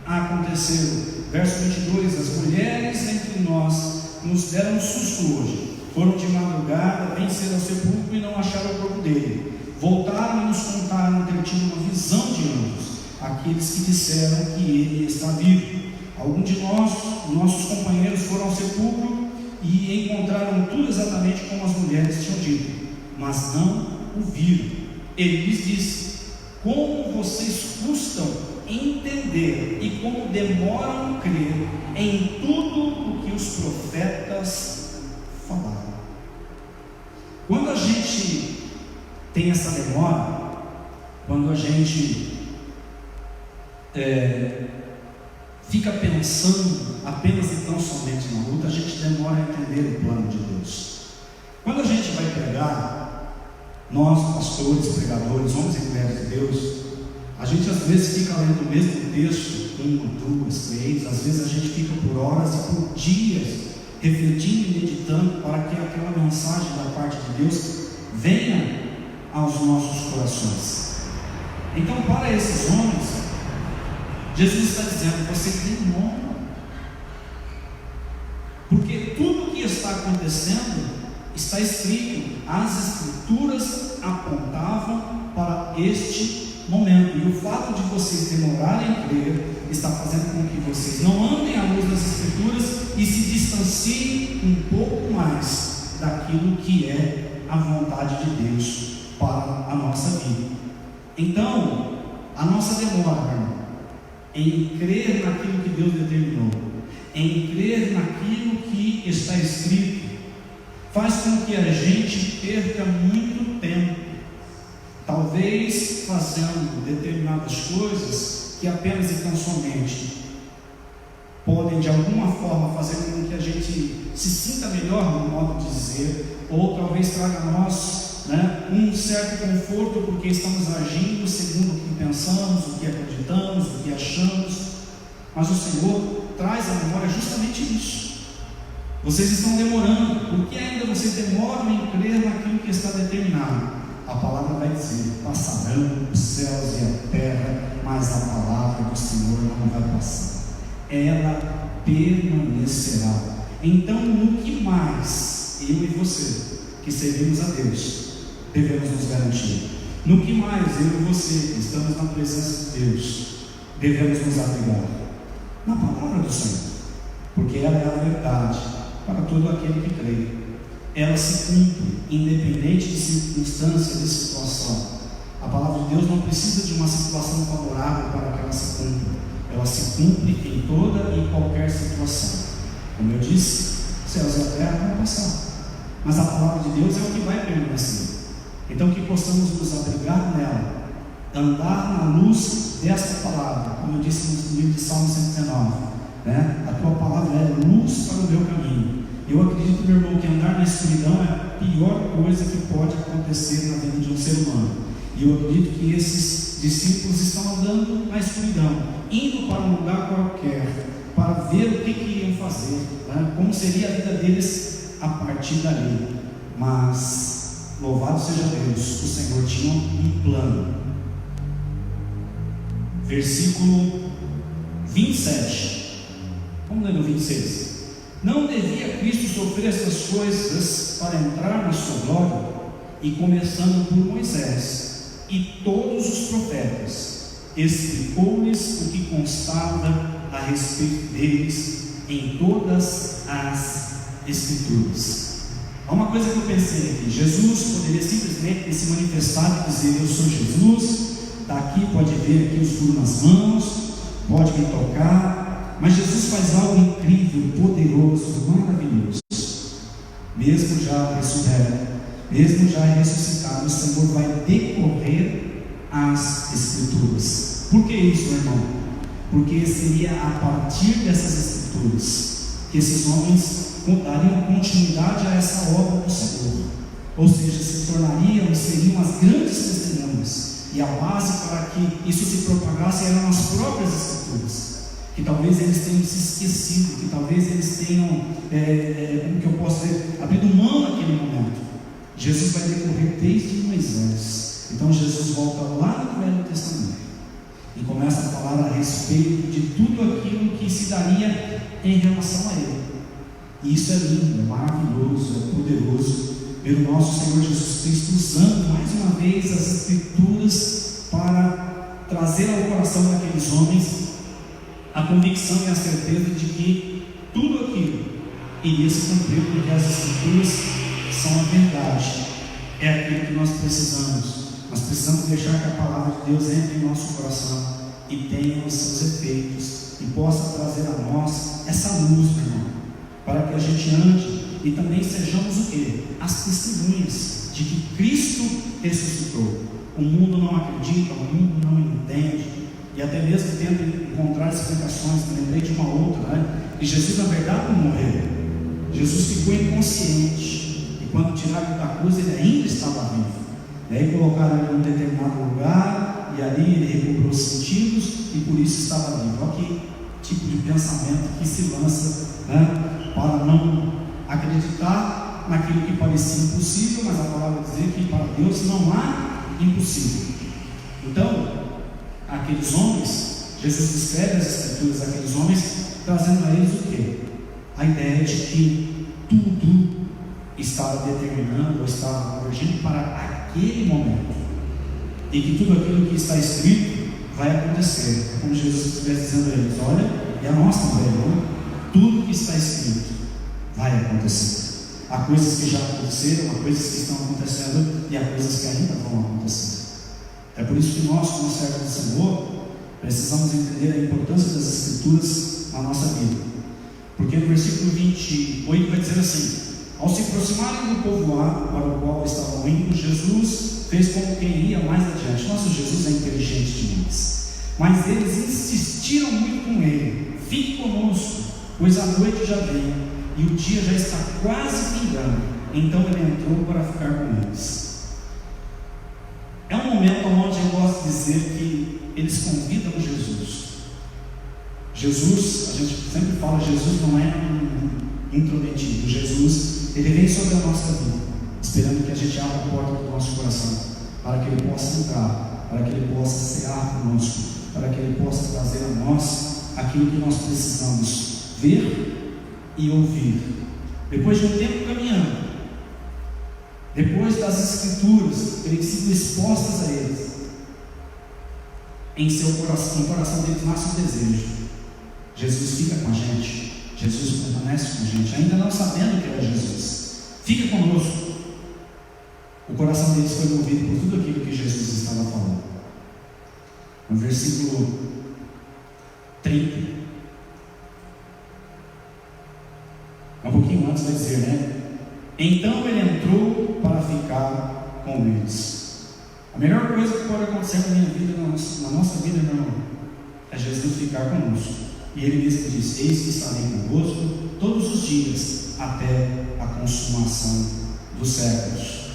aconteceu. Verso 22, as mulheres entre nós nos deram um susto hoje. Foram de madrugada, venceram ao sepulcro e não acharam o corpo dele. Voltaram e nos contaram ter tido uma visão de anjos, aqueles que disseram que ele está vivo. Alguns de nós, nossos companheiros, foram ao sepulcro e encontraram tudo exatamente como as mulheres tinham dito, mas não o viram. Ele lhes disse: como vocês custam entender e como demoram a crer em tudo o que os profetas falaram. Quando a gente tem essa demora, quando a gente fica pensando apenas e tão somente na luta, a gente demora a entender o plano de Deus. Quando a gente vai pregar, nós pastores, pregadores, homens e mulheres de Deus, a gente às vezes fica lendo o mesmo texto 1, 2, 3, às vezes a gente fica por horas e por dias refletindo e meditando para que aquela mensagem da parte de Deus venha aos nossos corações. Então, para esses homens, Jesus está dizendo: vocês demoram, porque tudo o que está acontecendo está escrito. As Escrituras apontavam para este momento, e o fato de vocês demorarem a crer está fazendo com que vocês não andem à luz das Escrituras e se distanciem um pouco mais daquilo que é a vontade de Deus para a nossa vida. Então, a nossa demora, irmão, em crer naquilo que Deus determinou, em crer naquilo que está escrito, faz com que a gente perca muito tempo, talvez fazendo determinadas coisas que apenas e tão somente podem de alguma forma fazer com que a gente se sinta melhor, no modo de dizer, ou talvez traga a nós um certo conforto, porque estamos agindo segundo o que pensamos, o que acreditamos, o que achamos. Mas o Senhor traz à memória justamente isso. Vocês estão demorando, porque ainda vocês demoram em crer naquilo que está determinado. A palavra vai dizer: passarão os céus e a terra, mas a palavra do Senhor não vai passar, ela permanecerá. Então, no que mais eu e você, que servimos a Deus, devemos nos garantir? No que mais eu e você, que estamos na presença de Deus, devemos nos abrigar? Na palavra do Senhor, porque ela é a verdade para todo aquele que crê. Ela se cumpre, independente de circunstância, de situação. A palavra de Deus não precisa de uma situação favorável para que ela se cumpra. Ela se cumpre em toda e qualquer situação. Como eu disse, céus e a terra vão passar, mas a palavra de Deus é o que vai permanecer. Então, que possamos nos abrigar nela, andar na luz desta palavra, como eu disse no livro de Salmo 119, a tua palavra é luz para o meu caminho Eu acredito, meu irmão, que andar na escuridão é a pior coisa que pode acontecer na vida de um ser humano. E eu acredito que esses discípulos estão andando na escuridão, indo para um lugar qualquer, para ver o que iam fazer, né? Como seria a vida deles a partir dali. Mas, louvado seja Deus, o Senhor tinha um plano. Versículo 27. Vamos ler no 26. Não devia Cristo sofrer essas coisas para entrar na sua glória? E começando por Moisés e todos os profetas, explicou-lhes o que constava a respeito deles em todas as Escrituras. Há uma coisa que eu pensei aqui: Jesus poderia simplesmente se manifestar e dizer: eu sou Jesus, está aqui, pode ver aqui os furos nas mãos, pode me tocar. Mas Jesus faz algo incrível, poderoso, maravilhoso. Mesmo já ressurreto, mesmo já ressuscitado, o Senhor vai decorrer as Escrituras. Por que isso, meu irmão? Porque seria a partir dessas Escrituras que esses homens dariam continuidade a essa obra do Senhor. Ou seja, se tornariam e seriam as grandes testemunhas. E a base para que isso se propagasse eram as próprias Escrituras. Que talvez eles tenham se esquecido, que talvez eles tenham, como que eu posso dizer, abrido mão naquele momento. Jesus vai decorrer desde Moisés. Então Jesus volta lá no Velho Testamento e começa a falar a respeito de tudo aquilo que se daria em relação a ele. E isso é lindo, é maravilhoso, é poderoso ver o nosso Senhor Jesus Cristo usando mais uma vez as Escrituras para trazer ao coração daqueles homens a convicção e a certeza de que tudo aquilo iria se cumprir, porque as Escrituras são a verdade, é aquilo que nós precisamos. Nós precisamos deixar que a palavra de Deus entre em nosso coração e tenha os seus efeitos e possa trazer a nós essa luz, meu irmão, para que a gente ande e também sejamos o quê? As testemunhas de que Cristo ressuscitou. O mundo não acredita, o mundo não entende, e até mesmo tendo encontrar explicações. Me lembrei de uma outra, né? Que Jesus na verdade não morreu, Jesus ficou inconsciente, e quando tiraram da cruz ele ainda estava vivo. E aí colocaram ele em um determinado lugar, e ali ele recobrou os sentidos, e por isso estava vivo. Olha que tipo de pensamento que se lança, né? Para não acreditar naquilo que parecia impossível, mas a palavra diz que para Deus não há impossível. Então, aqueles homens, Jesus escreve as Escrituras àqueles homens, trazendo a eles o quê? A ideia de que tudo estava determinando ou estava convergindo para aquele momento, e que tudo aquilo que está escrito vai acontecer, como Jesus estivesse dizendo a eles: olha, e a nossa também, tudo que está escrito vai acontecer. Há coisas que já aconteceram, há coisas que estão acontecendo e há coisas que ainda vão acontecer. É por isso que nós, como servos do Senhor, precisamos entender a importância das Escrituras na nossa vida. Porque no versículo 28 vai dizer assim: ao se aproximarem do povoado para o qual estavam indo, Jesus fez como quem ia mais adiante. Nosso Jesus é inteligente demais. Mas eles insistiram muito com ele: fique conosco, pois a noite já vem e o dia já está quase findando. Então ele entrou para ficar com eles. É um momento onde eu gosto de dizer que eles convidam Jesus. Jesus, a gente sempre fala, Jesus não é um intrometido. Jesus, ele vem sobre a nossa vida, esperando que a gente abra a porta do nosso coração, para que ele possa entrar, para que ele possa cear conosco, para que ele possa trazer a nós aquilo que nós precisamos ver e ouvir. Depois de um tempo caminhando, depois das Escrituras terem sido expostas a eles, em seu coração, no coração deles nasce um desejo. Jesus fica com a gente, Jesus permanece com a gente, ainda não sabendo que era Jesus, fica conosco. O coração deles foi movido por tudo aquilo que Jesus estava falando. No versículo 30, um pouquinho antes vai dizer, né? Então ele entrou para ficar com eles. A melhor coisa que pode acontecer na minha vida, na nossa vida, meu irmão, é Jesus ficar conosco. E ele mesmo diz: eis que estarei convosco todos os dias, até a consumação dos séculos.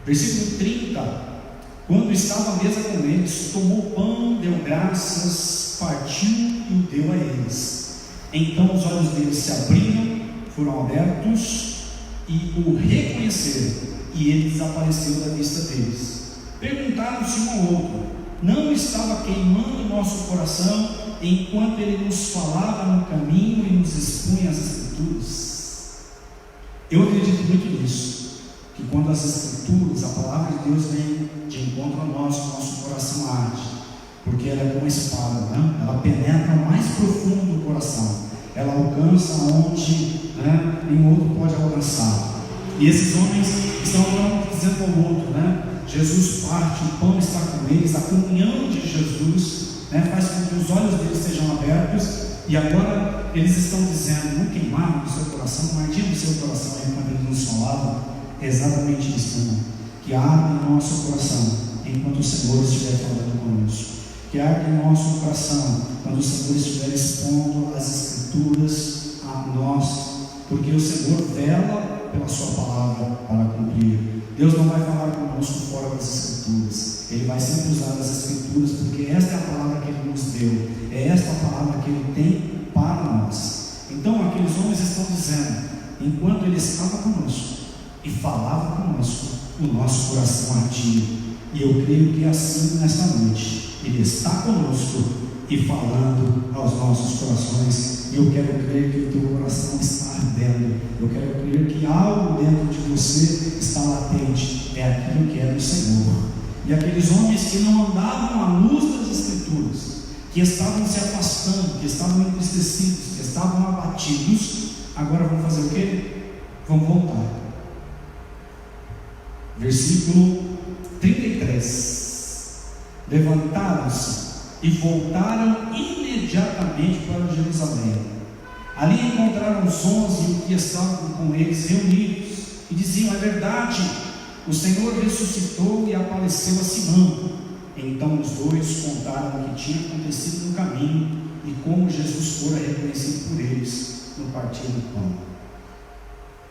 Versículo 30: quando estava à mesa com eles, tomou o pão, deu graças, partiu e o deu a eles. Então os olhos deles se abriram, foram abertos e o reconheceram, e ele desapareceu da vista deles. Perguntaram-se um ao outro: não estava queimando o nosso coração enquanto ele nos falava no caminho e nos expunha as Escrituras? Eu acredito muito nisso, que quando as Escrituras, a palavra de Deus, vem de encontro a nós, o nosso coração arde, porque ela é como uma espada, né? Ela penetra o mais profundo do coração, ela alcança onde, né, nenhum outro pode alcançar. E esses homens estão dizendo ao outro, né? Jesus parte, o pão está com eles, a comunhão de Jesus, né, faz com que os olhos deles sejam abertos, e agora eles estão dizendo: não queimaram o seu coração, não ardia no seu coração aí quando eles nos falavam. É exatamente isso, irmão. Que arde em nosso coração enquanto o Senhor estiver falando conosco. Que arde em nosso coração quando o Senhor estiver expondo as Escrituras a nós, porque o Senhor vela pela sua palavra para cumprir. Deus não vai falar conosco fora das Escrituras, Ele vai sempre usar as Escrituras, porque esta é a palavra que Ele nos deu, é esta a palavra que Ele tem para nós. Então aqueles homens estão dizendo: enquanto Ele estava conosco e falava conosco, o nosso coração ardia. E eu creio que é assim nesta noite, Ele está conosco e falando aos nossos corações. E eu quero crer que o teu coração está ardendo, eu quero crer que algo dentro de você está latente, é aquilo que é do Senhor. E aqueles homens que não andavam à luz das Escrituras, que estavam se afastando, que estavam entristecidos, que estavam abatidos, agora vão fazer o quê? Vão voltar. Versículo 33: levantaram-se e voltaram imediatamente para Jerusalém. Ali encontraram os 11 que estavam com eles reunidos, e diziam: é verdade, o Senhor ressuscitou e apareceu a Simão. Então os dois contaram o que tinha acontecido no caminho e como Jesus fora reconhecido por eles no partir do pão.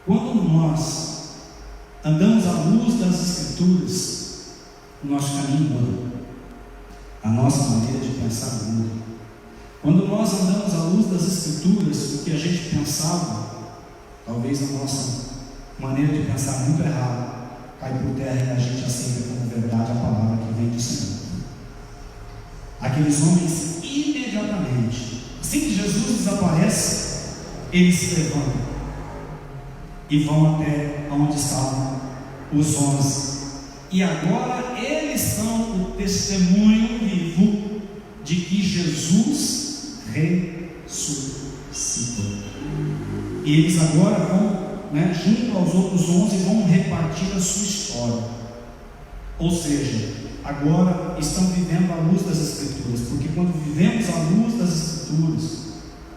Quando nós andamos à luz das Escrituras, o nosso caminho muda, a nossa maneira de pensar muda. Quando nós andamos à luz das Escrituras, o que a gente pensava, talvez a nossa maneira de pensar muito errada, cai por terra e a gente aceita como verdade a palavra que vem do Senhor. Aqueles homens, imediatamente, assim que Jesus desaparece, eles se levantam e vão até onde estavam os 11. E agora eles são o testemunho vivo de que Jesus ressuscitou. E eles agora vão, junto aos outros 11, vão repartir a sua história. Ou seja, agora estão vivendo à luz das Escrituras, porque quando vivemos à luz das Escrituras,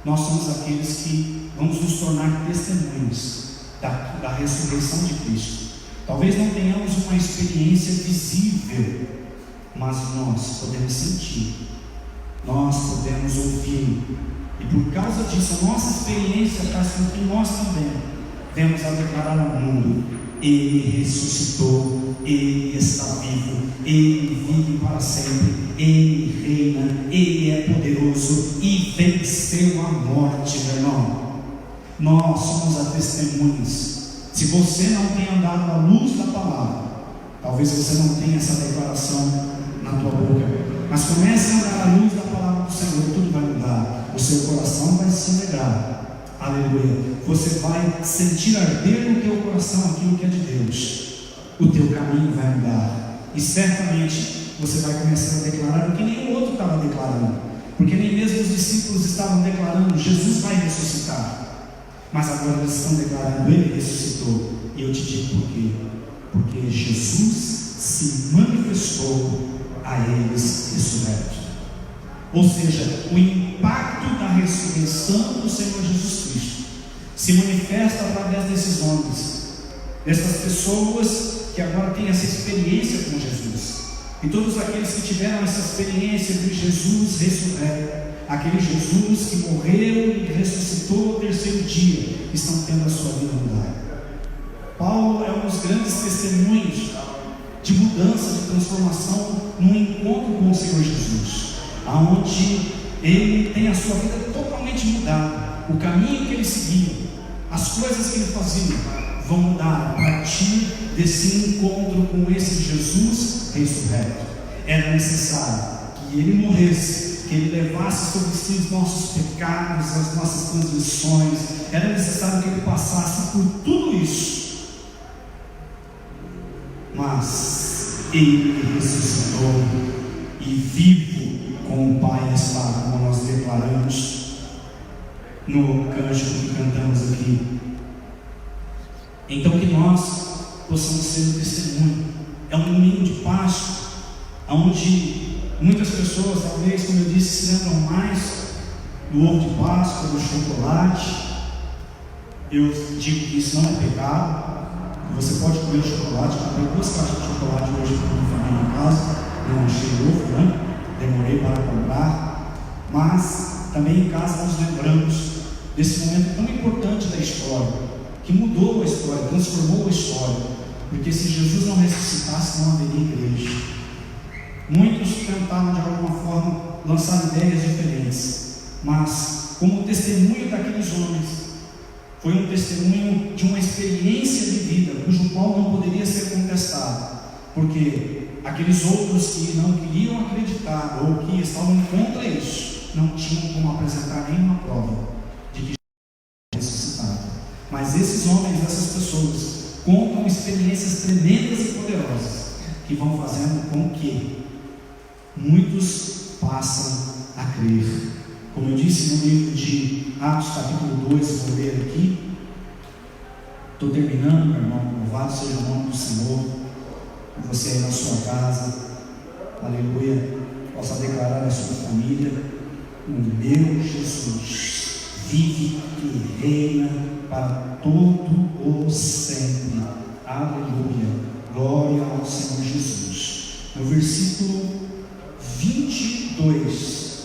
nós somos aqueles que vamos nos tornar testemunhos da ressurreição de Cristo. Talvez não tenhamos uma experiência visível, mas nós podemos sentir, nós podemos ouvir, e por causa disso a nossa experiência faz com que nós também venhamos a declarar ao mundo: Ele ressuscitou, Ele está vivo, Ele vive para sempre, Ele reina, Ele é poderoso e venceu a morte, meu irmão. Nós somos as testemunhas. Se você não tem andado à luz da palavra, talvez você não tenha essa declaração na tua boca, mas comece a andar à luz da palavra do Senhor, tudo vai mudar. O seu coração vai se alegrar, aleluia. Você vai sentir arder no teu coração aquilo que é de Deus. O teu caminho vai mudar, e certamente você vai começar a declarar o que nenhum outro estava declarando, porque nem mesmo os discípulos estavam declarando: Jesus vai ressuscitar. Mas agora eles estão declarando: Ele ressuscitou. E eu te digo por quê? Porque Jesus se manifestou a eles ressurreto. Ou seja, o impacto da ressurreição do Senhor Jesus Cristo se manifesta através desses homens, dessas pessoas que agora têm essa experiência com Jesus. E todos aqueles que tiveram essa experiência de Jesus ressurreto, aquele Jesus que morreu e ressuscitou ao terceiro dia, estão tendo a sua vida mudada. Paulo é um dos grandes testemunhos de mudança, de transformação no encontro com o Senhor Jesus, aonde ele tem a sua vida totalmente mudada. O caminho que ele seguia, as coisas que ele fazia, vão mudar a partir desse encontro com esse Jesus ressurreto. Era necessário que ele morresse, que ele levasse sobre si os nossos pecados, as nossas transgressões. Era necessário que ele passasse por tudo isso. Mas ele ressuscitou e vivo com o Pai está, como nós declaramos no cântico que cantamos aqui. Então que nós possamos ser um testemunho. É um domingo de Páscoa, onde muitas pessoas, talvez, como eu disse, se lembram mais do ovo de Páscoa, do chocolate. Eu digo que isso não é pecado. Você pode comer o chocolate. Comprei 2 caixas de chocolate hoje para minha família em casa. Não achei ovo, né? Demorei para comprar. Mas também em casa nós lembramos desse momento tão importante da história, que mudou a história, transformou a história. Porque se Jesus não ressuscitasse, não haveria igreja. Muitos tentavam de alguma forma lançar ideias diferentes, mas como testemunho daqueles homens, foi um testemunho de uma experiência de vida, cujo qual não poderia ser contestado, porque aqueles outros que não queriam acreditar ou que estavam contra isso, não tinham como apresentar nenhuma prova de que Jesus era ressuscitado. Mas esses homens, essas pessoas, contam experiências tremendas e poderosas, que vão fazendo com que muitos passam a crer. Como eu disse no livro de Atos, capítulo 2, vou ler aqui. Estou terminando, meu irmão. Louvado seja o nome do Senhor. Você aí na sua casa, aleluia, possa declarar a sua família: o meu Jesus vive e reina para todo o sempre. Aleluia, glória ao Senhor Jesus. No versículo 22,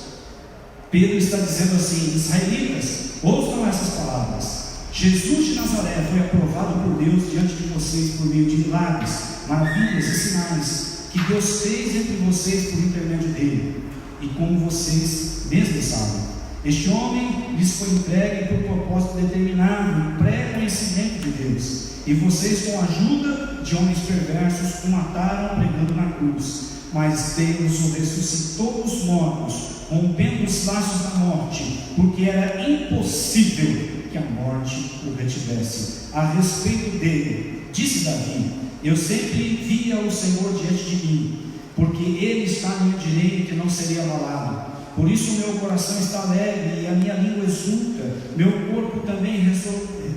Pedro está dizendo assim: israelitas, ouçam essas palavras. Jesus de Nazaré foi aprovado por Deus diante de vocês por meio de milagres, maravilhas e sinais que Deus fez entre vocês por intermédio dele. E como vocês mesmos sabem, este homem lhes foi entregue por propósito determinado e pré-conhecimento de Deus. E vocês, com a ajuda de homens perversos, o mataram pregando na cruz. Mas Deus o ressuscitou dos mortos, rompendo os laços da morte, porque era impossível que a morte o retivesse. A respeito dele, disse Davi: eu sempre via o Senhor diante de mim, porque ele está à minha direita e não serei abalado. Por isso o meu coração está alegre e a minha língua exulta, meu corpo também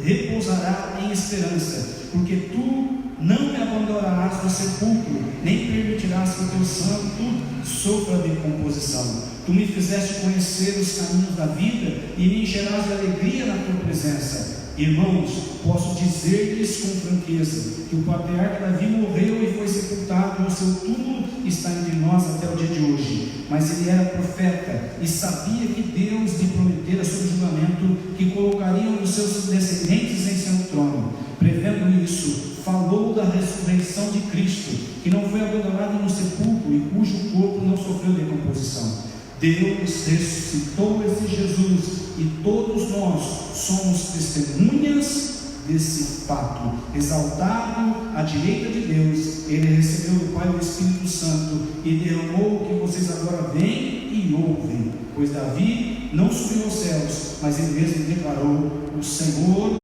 repousará em esperança, porque tu não me abandonarás no sepulcro, nem permitirás que o teu santo sofra decomposição. Tu me fizeste conhecer os caminhos da vida e me encherás de alegria na tua presença. Irmãos, posso dizer-lhes com franqueza que o patriarca Davi morreu e foi sepultado, e o seu túmulo está entre nós até o dia de hoje. Mas ele era profeta e sabia que Deus lhe prometera sob julgamento que colocariam os seus descendentes em seu trono. Prevendo isso, falou da ressurreição de Cristo, que não foi abandonado no sepulcro e cujo corpo não sofreu decomposição. Deus ressuscitou esse Jesus e todos nós somos testemunhas desse fato. Exaltado à direita de Deus, ele recebeu do Pai o Espírito Santo e derramou o que vocês agora veem e ouvem. Pois Davi não subiu aos céus, mas ele mesmo declarou: o Senhor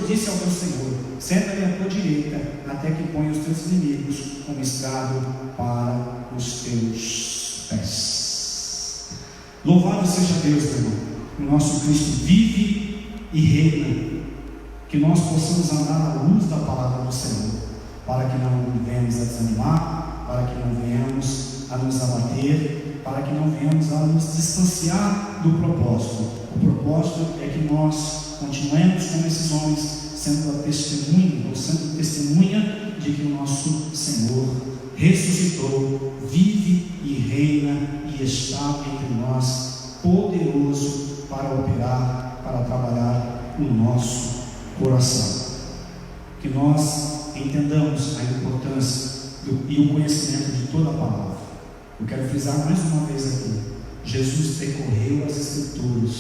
disse ao meu Senhor: senta-me à tua direita, até que ponha os teus inimigos como estrado para os teus pés. Louvado seja Deus, meu irmão. O nosso Cristo vive e reina. Que nós possamos andar à luz da palavra do Senhor, para que não venhamos a desanimar, para que não venhamos a nos abater, para que não venhamos a nos distanciar do propósito. O propósito é que nós continuemos como esses homens, sendo a testemunha, ou sendo testemunha de que o nosso Senhor ressuscitou, vive e reina e está entre nós, poderoso para operar, para trabalhar o nosso coração. Que nós entendamos a importância e o conhecimento de toda a palavra. Eu quero frisar mais uma vez aqui: Jesus percorreu as Escrituras,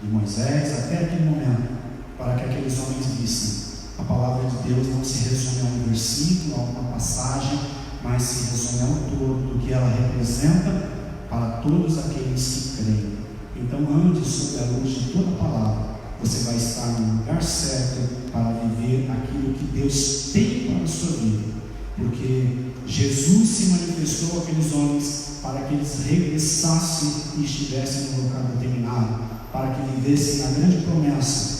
de Moisés até aquele momento, para que aqueles homens vissem. A palavra de Deus não se resume a um versículo, a uma passagem, mas se resume ao todo do que ela representa para todos aqueles que creem. Então, ande sob a luz de toda a palavra. Você vai estar no lugar certo para viver aquilo que Deus tem para a sua vida. Porque Jesus se manifestou àqueles homens para que eles regressassem e estivessem no lugar determinado, para que vivessem na grande promessa,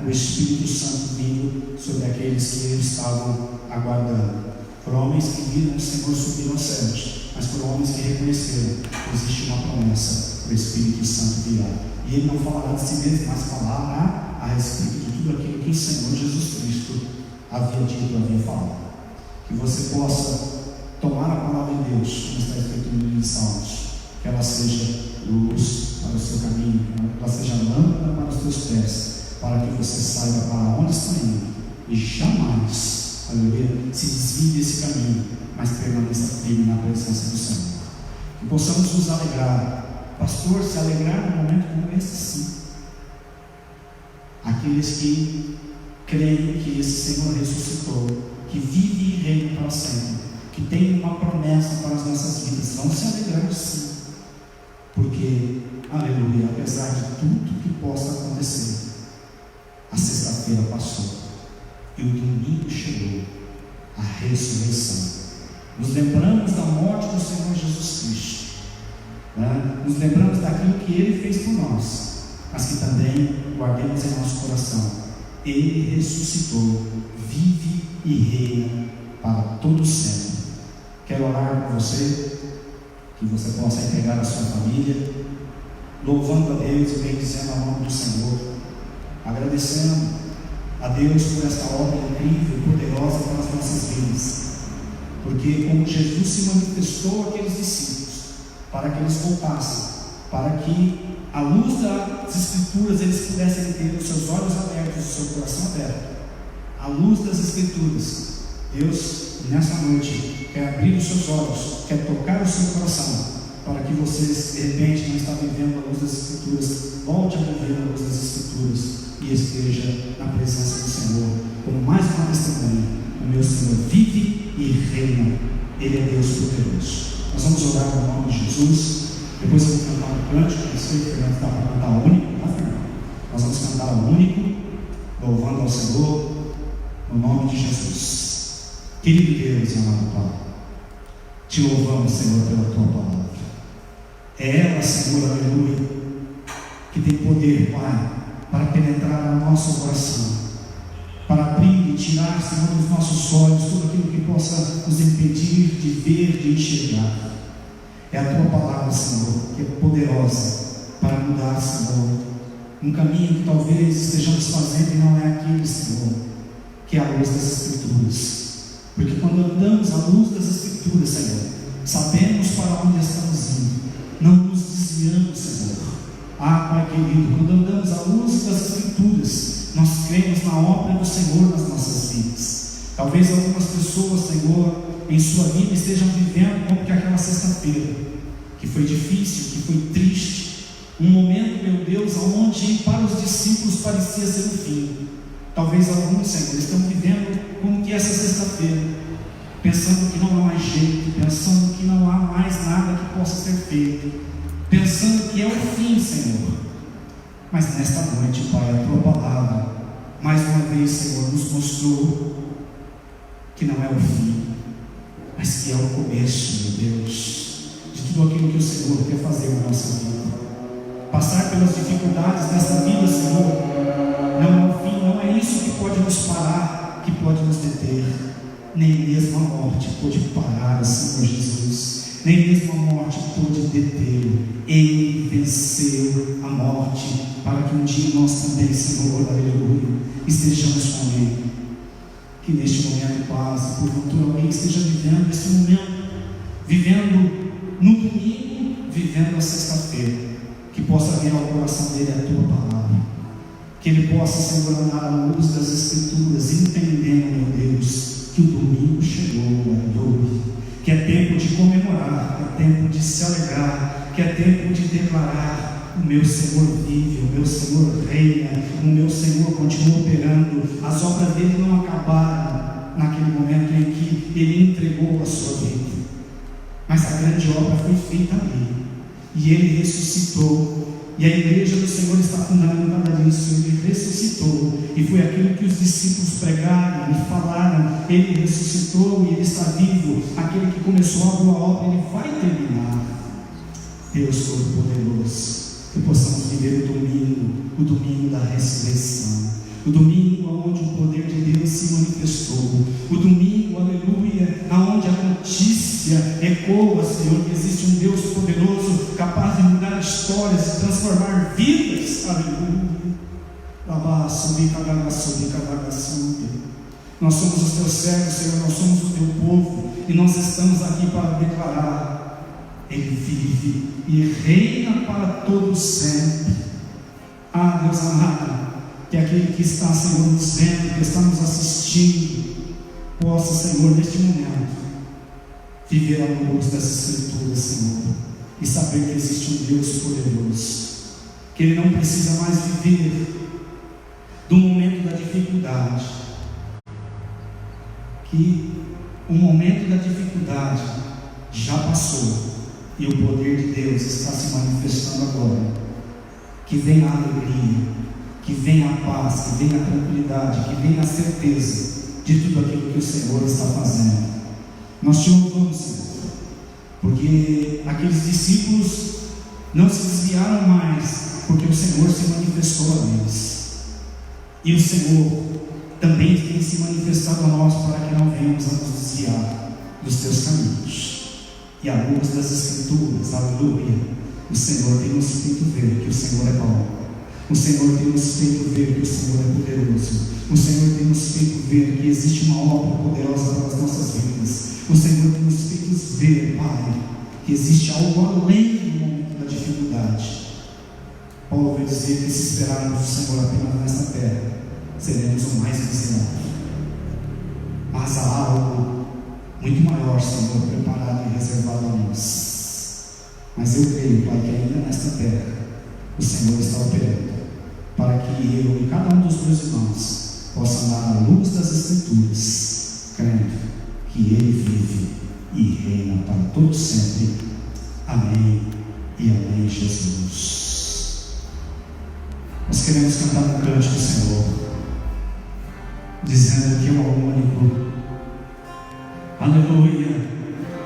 o Espírito Santo vindo sobre aqueles que eles estavam aguardando. Foram homens que viram o Senhor subir aos céus, mas foram homens que reconheceram que existe uma promessa: o Espírito Santo virá. E ele não falará de si mesmo, mas falará a respeito de tudo aquilo que o Senhor Jesus Cristo havia dito, havia falado. Que você possa tomar a palavra de Deus, como está escrito no livro de Salmos, que ela seja luz para o seu caminho, que ela seja lâmpada para os teus pés, para que você saiba para onde está indo e jamais, aleluia, se desvie desse caminho, mas permaneça firme na presença do Senhor. Que possamos nos alegrar, pastor, se alegrar num momento como esse, sim. Aqueles que creem que esse Senhor ressuscitou, que vive e reina para sempre, que tem uma promessa para as nossas vidas, vão se alegrar, sim. Porque, aleluia, apesar de tudo que possa acontecer, a sexta-feira passou e o domingo chegou, a ressurreição. Nos lembramos da morte do Senhor Jesus Cristo, nos lembramos daquilo que Ele fez por nós, mas que também guardemos em nosso coração: Ele ressuscitou, vive e reina para todo sempre. Quero orar por você, que você possa entregar a sua família, louvando a Deus e bendizendo o nome do Senhor, agradecendo a Deus por esta obra incrível e poderosa para as nossas vidas, porque como Jesus se manifestou àqueles discípulos, para que eles voltassem, para que à luz das Escrituras eles pudessem ter os seus olhos abertos, o seu coração aberto, à luz das Escrituras. Deus, nessa noite, quer abrir os seus olhos, quer tocar o seu coração, para que vocês, de repente, não está vivendo a luz das Escrituras, volte a viver a luz das Escrituras e esteja na presença do Senhor, como mais uma testemunha: o meu Senhor vive e reina, Ele é Deus poderoso. Nós vamos orar no nome de Jesus. Depois eu vou cantar um cântico, não sei, Fernando está para cantar o único, não, Fernando? Nós vamos cantar o único, louvando ao Senhor, no nome de Jesus. Querido Deus e amado Pai, te louvamos, Senhor, pela tua palavra. É ela, Senhor, aleluia, que tem poder, Pai, para penetrar no nosso coração, para abrir e tirar, Senhor, dos nossos olhos tudo aquilo que possa nos impedir de ver, de enxergar. É a tua palavra, Senhor, que é poderosa para mudar, Senhor, um caminho que talvez estejamos fazendo e não é aquele, Senhor, que é a luz das Escrituras. Porque quando andamos à luz das Escrituras, Senhor, sabemos para onde estamos indo, não nos desviamos, Senhor. Pai querido, quando andamos à luz das Escrituras, nós cremos na obra do Senhor nas nossas vidas. Talvez algumas pessoas, Senhor, em sua vida estejam vivendo como que aquela sexta-feira, que foi difícil, que foi triste, um momento, meu Deus, onde para os discípulos parecia ser o fim. Talvez alguns, Senhor, estão vivendo como que essa sexta-feira, pensando que não há mais jeito, pensando que não há mais nada que possa ser feito, pensando que é o fim, Senhor. Mas nesta noite, Pai, a tua palavra, mais uma vez, Senhor, nos mostrou que não é o fim, mas que é o começo, meu Deus, de tudo aquilo que o Senhor quer fazer na nossa vida. Passar pelas dificuldades dessa vida, Senhor, não é o fim, não é isso que pode nos parar, que pode nos deter. Nem mesmo a morte pode parar, Senhor Jesus. Nem mesmo a morte pode detê-lo. Ele venceu a morte, para que um dia nós também, Senhor, aleluia, estejamos com Ele. Que neste momento, Pai, se porventura alguém esteja vivendo esse momento, vivendo no vivendo a sexta-feira, que possa vir ao coração dele a tua palavra, que ele possa, Senhor, andar à luz das Escrituras, entendendo, meu Deus, que o domingo chegou, aleluia, que é tempo de comemorar, que é tempo de se alegrar, que é tempo de declarar: o meu Senhor vive, o meu Senhor reina, o meu Senhor continua operando, as obras dele não acabaram naquele momento em que ele entregou a sua vida, mas a grande obra foi feita ali, e ele ressuscitou. E a igreja do Senhor está fundamentada nisso. Ele ressuscitou, e foi aquilo que os discípulos pregaram e falaram: ele ressuscitou e ele está vivo. Aquele que começou a boa obra, ele vai terminar. Deus Todo-Poderoso, que possamos viver o domingo da ressurreição, o domingo onde o poder de Deus se manifestou, o domingo, aleluia, onde a notícia ecoa, Senhor, que existe um Deus poderoso, capaz de mudar histórias, de transformar vidas, aleluia. Nós somos os teus servos, Senhor, nós somos o teu povo, e nós estamos aqui para declarar: ele vive e reina para todos sempre. Ah, Deus amado, que aquele que está, Senhor, nos vendo, que está nos assistindo, possa, Senhor, neste momento, viver a luz das Escrituras, Senhor, e saber que existe um Deus poderoso, que ele não precisa mais viver do momento da dificuldade, que o momento da dificuldade já passou, e o poder de Deus está se manifestando agora. Que venha a alegria, que venha a paz, que venha a tranquilidade, que venha a certeza de tudo aquilo que o Senhor está fazendo. Nós te louvamos, Senhor, porque aqueles discípulos não se desviaram mais, porque o Senhor se manifestou a eles, e o Senhor também tem se manifestado a nós, para que não venhamos a nos desviar dos teus caminhos. E à luz das Escrituras, aleluia, o Senhor tem nos feito ver que o Senhor é bom, o Senhor tem nos feito ver que o Senhor é poderoso, o Senhor tem nos feito ver que existe uma obra poderosa para as nossas vidas, o Senhor tem nos feito ver, Pai, que existe algo além do momento da dificuldade. Paulo vai dizer que se esperarmos o Senhor apenas nesta terra, seremos o mais miserável, mas há algo muito maior, Senhor, preparado e reservado a nós. Mas eu creio, Pai, que ainda nesta terra o Senhor está operando, para que eu e cada um dos meus irmãos possa andar à luz das Escrituras, crendo que Ele vive e reina para todos sempre. Amém e amém, Jesus. Nós queremos cantar um cântico do Senhor, dizendo que é o único. Aleluia,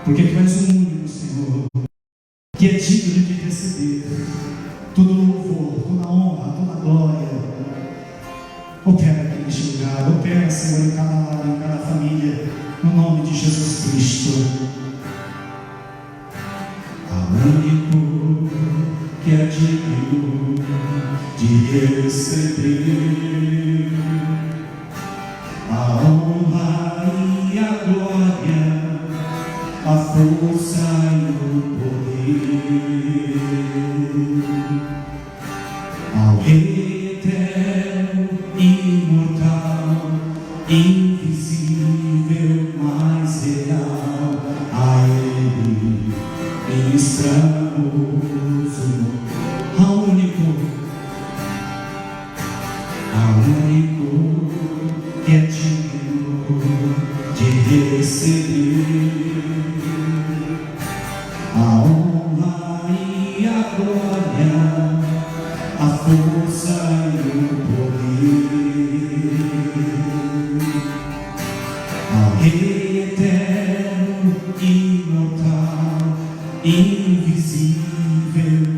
porque tu és o único, Senhor, que é digno de receber todo louvor, toda honra, toda glória. Opera aqui neste lugar, opera, Senhor, em cada lar, em cada família, no nome de Jesus Cristo. O único que é digno de receber a honra e a glória, a força e o poder, ao Rei eterno, imortal, invisível, mais real, a Ele ministramos ao único que é digno de receber a honra e a glória, a força e o poder, ao Rei eterno, imortal, invisível,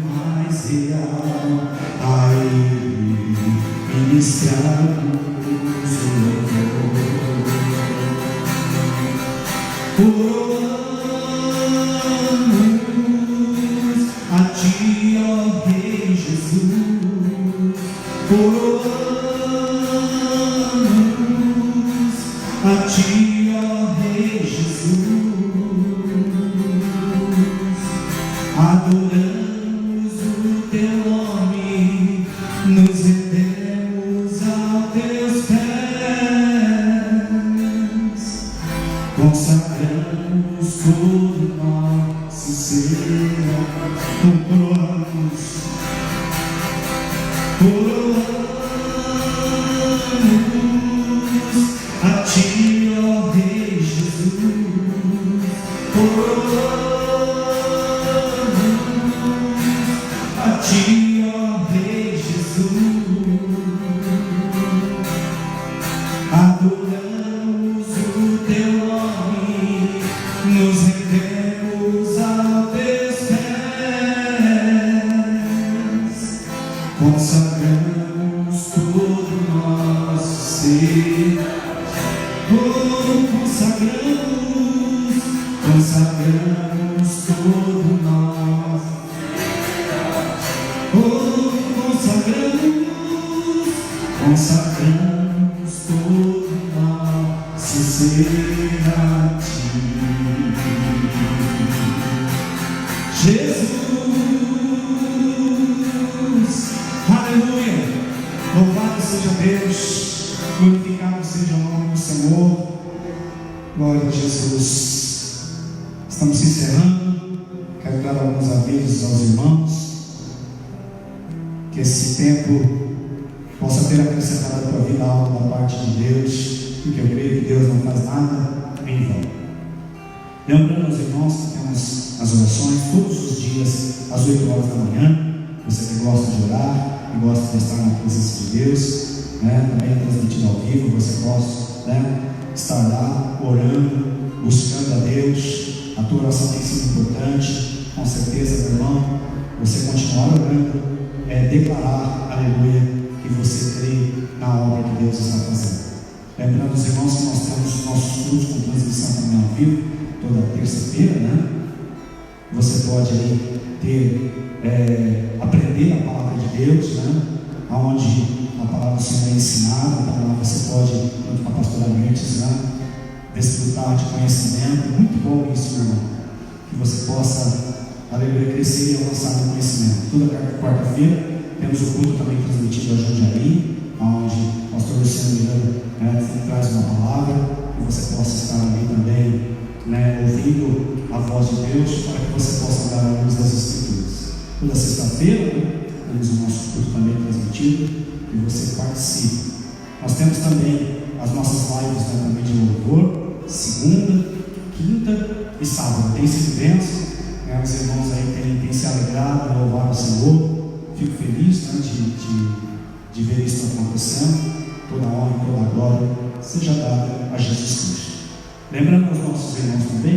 mais real, a Ele ministramos o louvor. Coroamos a Ti, ó Rei Jesus, coroamos a Ti, ó Rei Jesus, adoramos coroamos, coroamos a Ti, ó Rei Jesus, coroamos a Ti, ó Rei Jesus, adoramos o Teu nome, nos rendemos aos Teus pés, consagramos todo nosso ser, consagramos todo nosso, consagramos todo nosso ser a Ti, Jesus. Aleluia, louvado seja Deus, glorificado seja o nome do Senhor. Glória a Jesus. Estamos encerrando. Quero dar alguns avisos aos irmãos, que esse tempo possa ter acrescentado a tua vida algo da parte de Deus, porque eu creio que Deus não faz nada em vão. Lembrando aos irmãos que temos as orações todos os dias às 8 horas da manhã. Você que gosta de orar e gosta de estar na presença de Deus, também é transmitido ao vivo. Você pode estar lá orando, buscando a Deus. A tua oração tem sido importante, com certeza, meu irmão. Você continuar orando é declarar, aleluia, que você crê na obra que Deus está fazendo. Lembrando os irmãos que nós temos os nossos cultos com transmissão também ao vivo, toda terça-feira, Você pode aí aprender a palavra de Deus, onde a palavra do Senhor é ensinada. Então lá você pode, junto com a pastora Mertes, desfrutar de conhecimento. Muito bom isso, meu irmão, que você possa, aleluia, crescer e avançar no conhecimento. Toda quarta-feira temos o culto também transmitido a Jundiaí, onde o pastor Luciano Miranda traz uma palavra, e você possa estar ali também, ouvindo a voz de Deus, para que você possa dar a luz das Escrituras. Toda sexta-feira temos o nosso culto também transmitido, e você participe. Nós temos também as nossas lives também de louvor, segunda, quinta e sábado. Tem sido bênção, os irmãos aí têm se alegrado, louvar o Senhor. Fico feliz de ver isso acontecendo. Toda honra e toda glória seja dada a Jesus Cristo. Lembrando aos nossos irmãos também,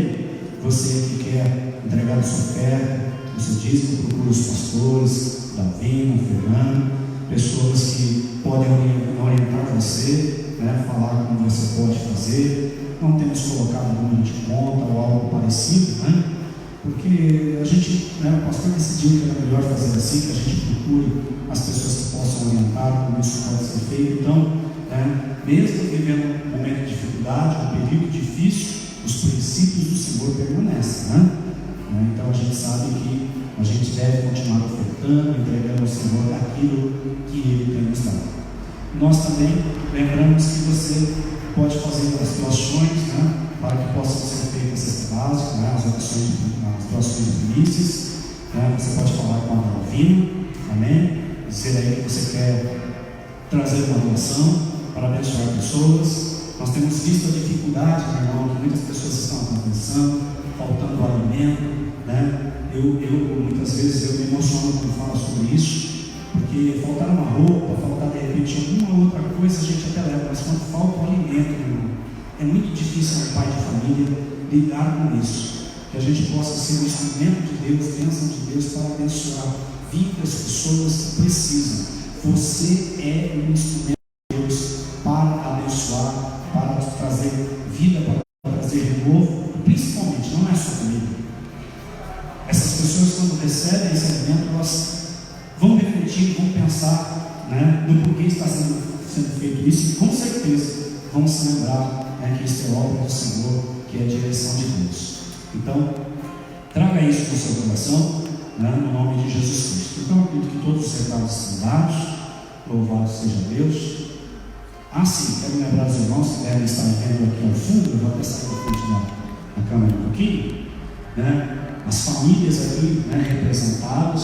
você que quer entregar a sua oferta, o seu dízimo, procura os pastores, Davina, Fernando, pessoas que podem orientar você, falar como você pode fazer. Não temos colocado número de conta ou algo parecido, porque a gente, o pastor decidiu que era melhor fazer assim, que a gente procure as pessoas que possam orientar como isso pode ser feito. Então, mesmo vivendo um momento de dificuldade, um período difícil, os princípios do Senhor permanecem, então a gente sabe que a gente deve continuar ofertando, entregando ao Senhor aquilo que Ele tem nos dado. Nós também lembramos que você pode fazer as doações, para que possam ser feitas a cesta básica, as doações de primícias. Você pode falar com a Dalvina, amém? Dizer aí que você quer trazer uma doação para abençoar pessoas. Nós temos visto a dificuldade, meu irmão, que muitas pessoas estão atravessando, faltando alimento, Eu muitas vezes eu me emociono quando falo sobre isso, porque faltar uma roupa, faltar de repente alguma outra coisa a gente até leva, mas quando falta o alimento, meu irmão, é muito difícil um pai de família lidar com isso. Que a gente possa ser um instrumento de Deus, bênção de Deus para abençoar vidas, pessoas que precisam. Você é um instrumento de Deus para abençoar, para trazer vida, para trazer renovo, principalmente, não é sua família. Essas pessoas, quando recebem esse alimento, elas vão refletir, vão pensar no porquê está sendo feito isso, e com certeza vão se lembrar que isso é obra do Senhor, que é a direção de Deus. Então, traga isso no seu coração, no nome de Jesus Cristo. Então, eu acredito que todos os recados estão dados. Louvado seja Deus. Sim, quero lembrar os irmãos que devem estar vendo aqui ao fundo. Eu vou até sair da frente da câmera um pouquinho, as famílias aqui, né, representadas,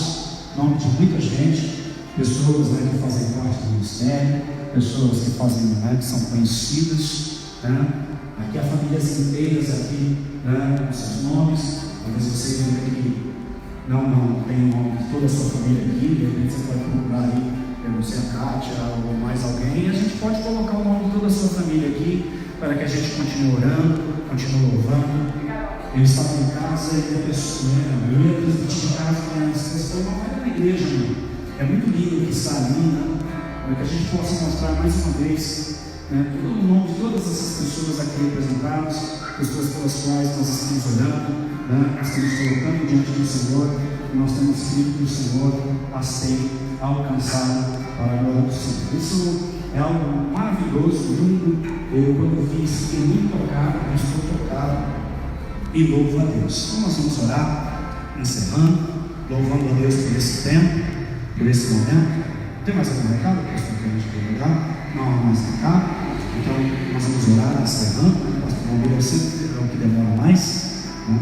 em nome de muita gente, pessoas, né, que fazem parte do ministério, pessoas que fazem, né, que são conhecidas, né? Aqui há famílias inteiras aqui, né, com seus nomes. Talvez você veja que não tem o nome de toda a sua família aqui, de repente você pode procurar aí, eu não sei, a Kátia ou mais alguém, e a gente pode colocar o nome de toda a sua família aqui, para que a gente continue orando, continue louvando. Eu estava em casa e a pessoa, eu ia transmitir de casa, mas a pessoa não vai na igreja, não. É muito lindo o que está ali, né? Para que a gente possa mostrar mais uma vez, né, o nome de todas essas pessoas aqui representadas, pessoas pelas quais nós estamos orando, né, nós estamos colocando diante do Senhor, e nós temos crido que o Senhor as tem alcançado para a glória do Senhor. Isso é algo maravilhoso, lindo. Eu, quando vi isso, fiquei muito tocado, eu estou tocado e louvo a Deus. Então nós vamos orar, encerrando, louvando a Deus por esse tempo, por esse momento. Tem mais algum recado que a gente quer orar? Não há mais recado. Então nós vamos orar, encerrando. O pastor Romero sempre é o que demora mais, né?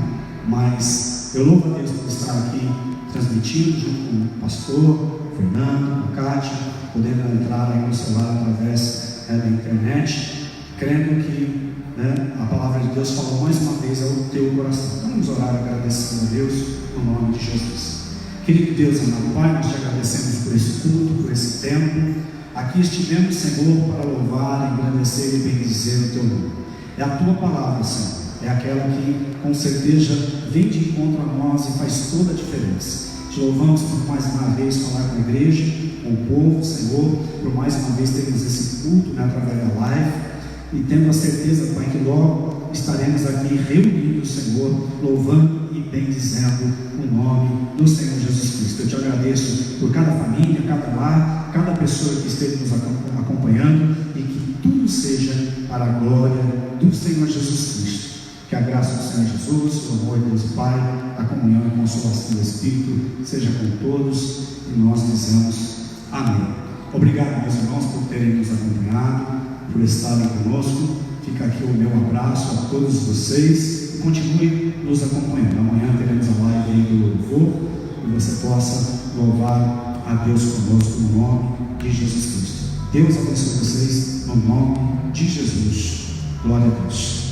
Mas eu louvo a Deus por estar aqui transmitindo junto com o pastor Fernando, com a Kátia, podendo entrar aí no celular através, né, da internet, crendo que, né, a palavra de Deus falou mais uma vez ao teu coração. Então vamos orar agradecendo a Deus no nome de Jesus. Querido Deus, amado Pai, nós te agradecemos por esse culto, por esse tempo. Aqui estivemos, Senhor, para louvar, engrandecer e bendizer o teu nome. É a tua palavra, Senhor, é aquela que com certeza vem de encontro a nós e faz toda a diferença. Te louvamos por mais uma vez falar com a igreja, com o povo, Senhor, por mais uma vez termos esse culto, né, através da live, e tendo a certeza, Pai, que logo estaremos aqui reunidos, Senhor, louvando e bendizendo o nome do Senhor Jesus Cristo. Eu te agradeço por cada família, cada lar, cada pessoa que esteve nos acompanhando, e que tudo seja para a glória do Senhor Jesus Cristo. Que a graça do Senhor Jesus, o amor de Deus e Pai, a comunhão e a consolação do Espírito seja com todos, e nós dizemos amém. Obrigado, meus irmãos, por terem nos acompanhado, por estarem conosco. Fica aqui o meu abraço a todos vocês e continue nos acompanhando. Amanhã teremos a live aí do louvor, e você possa louvar a Deus conosco no nome de Jesus Cristo. Deus abençoe vocês no nome de Jesus. Glória a Deus.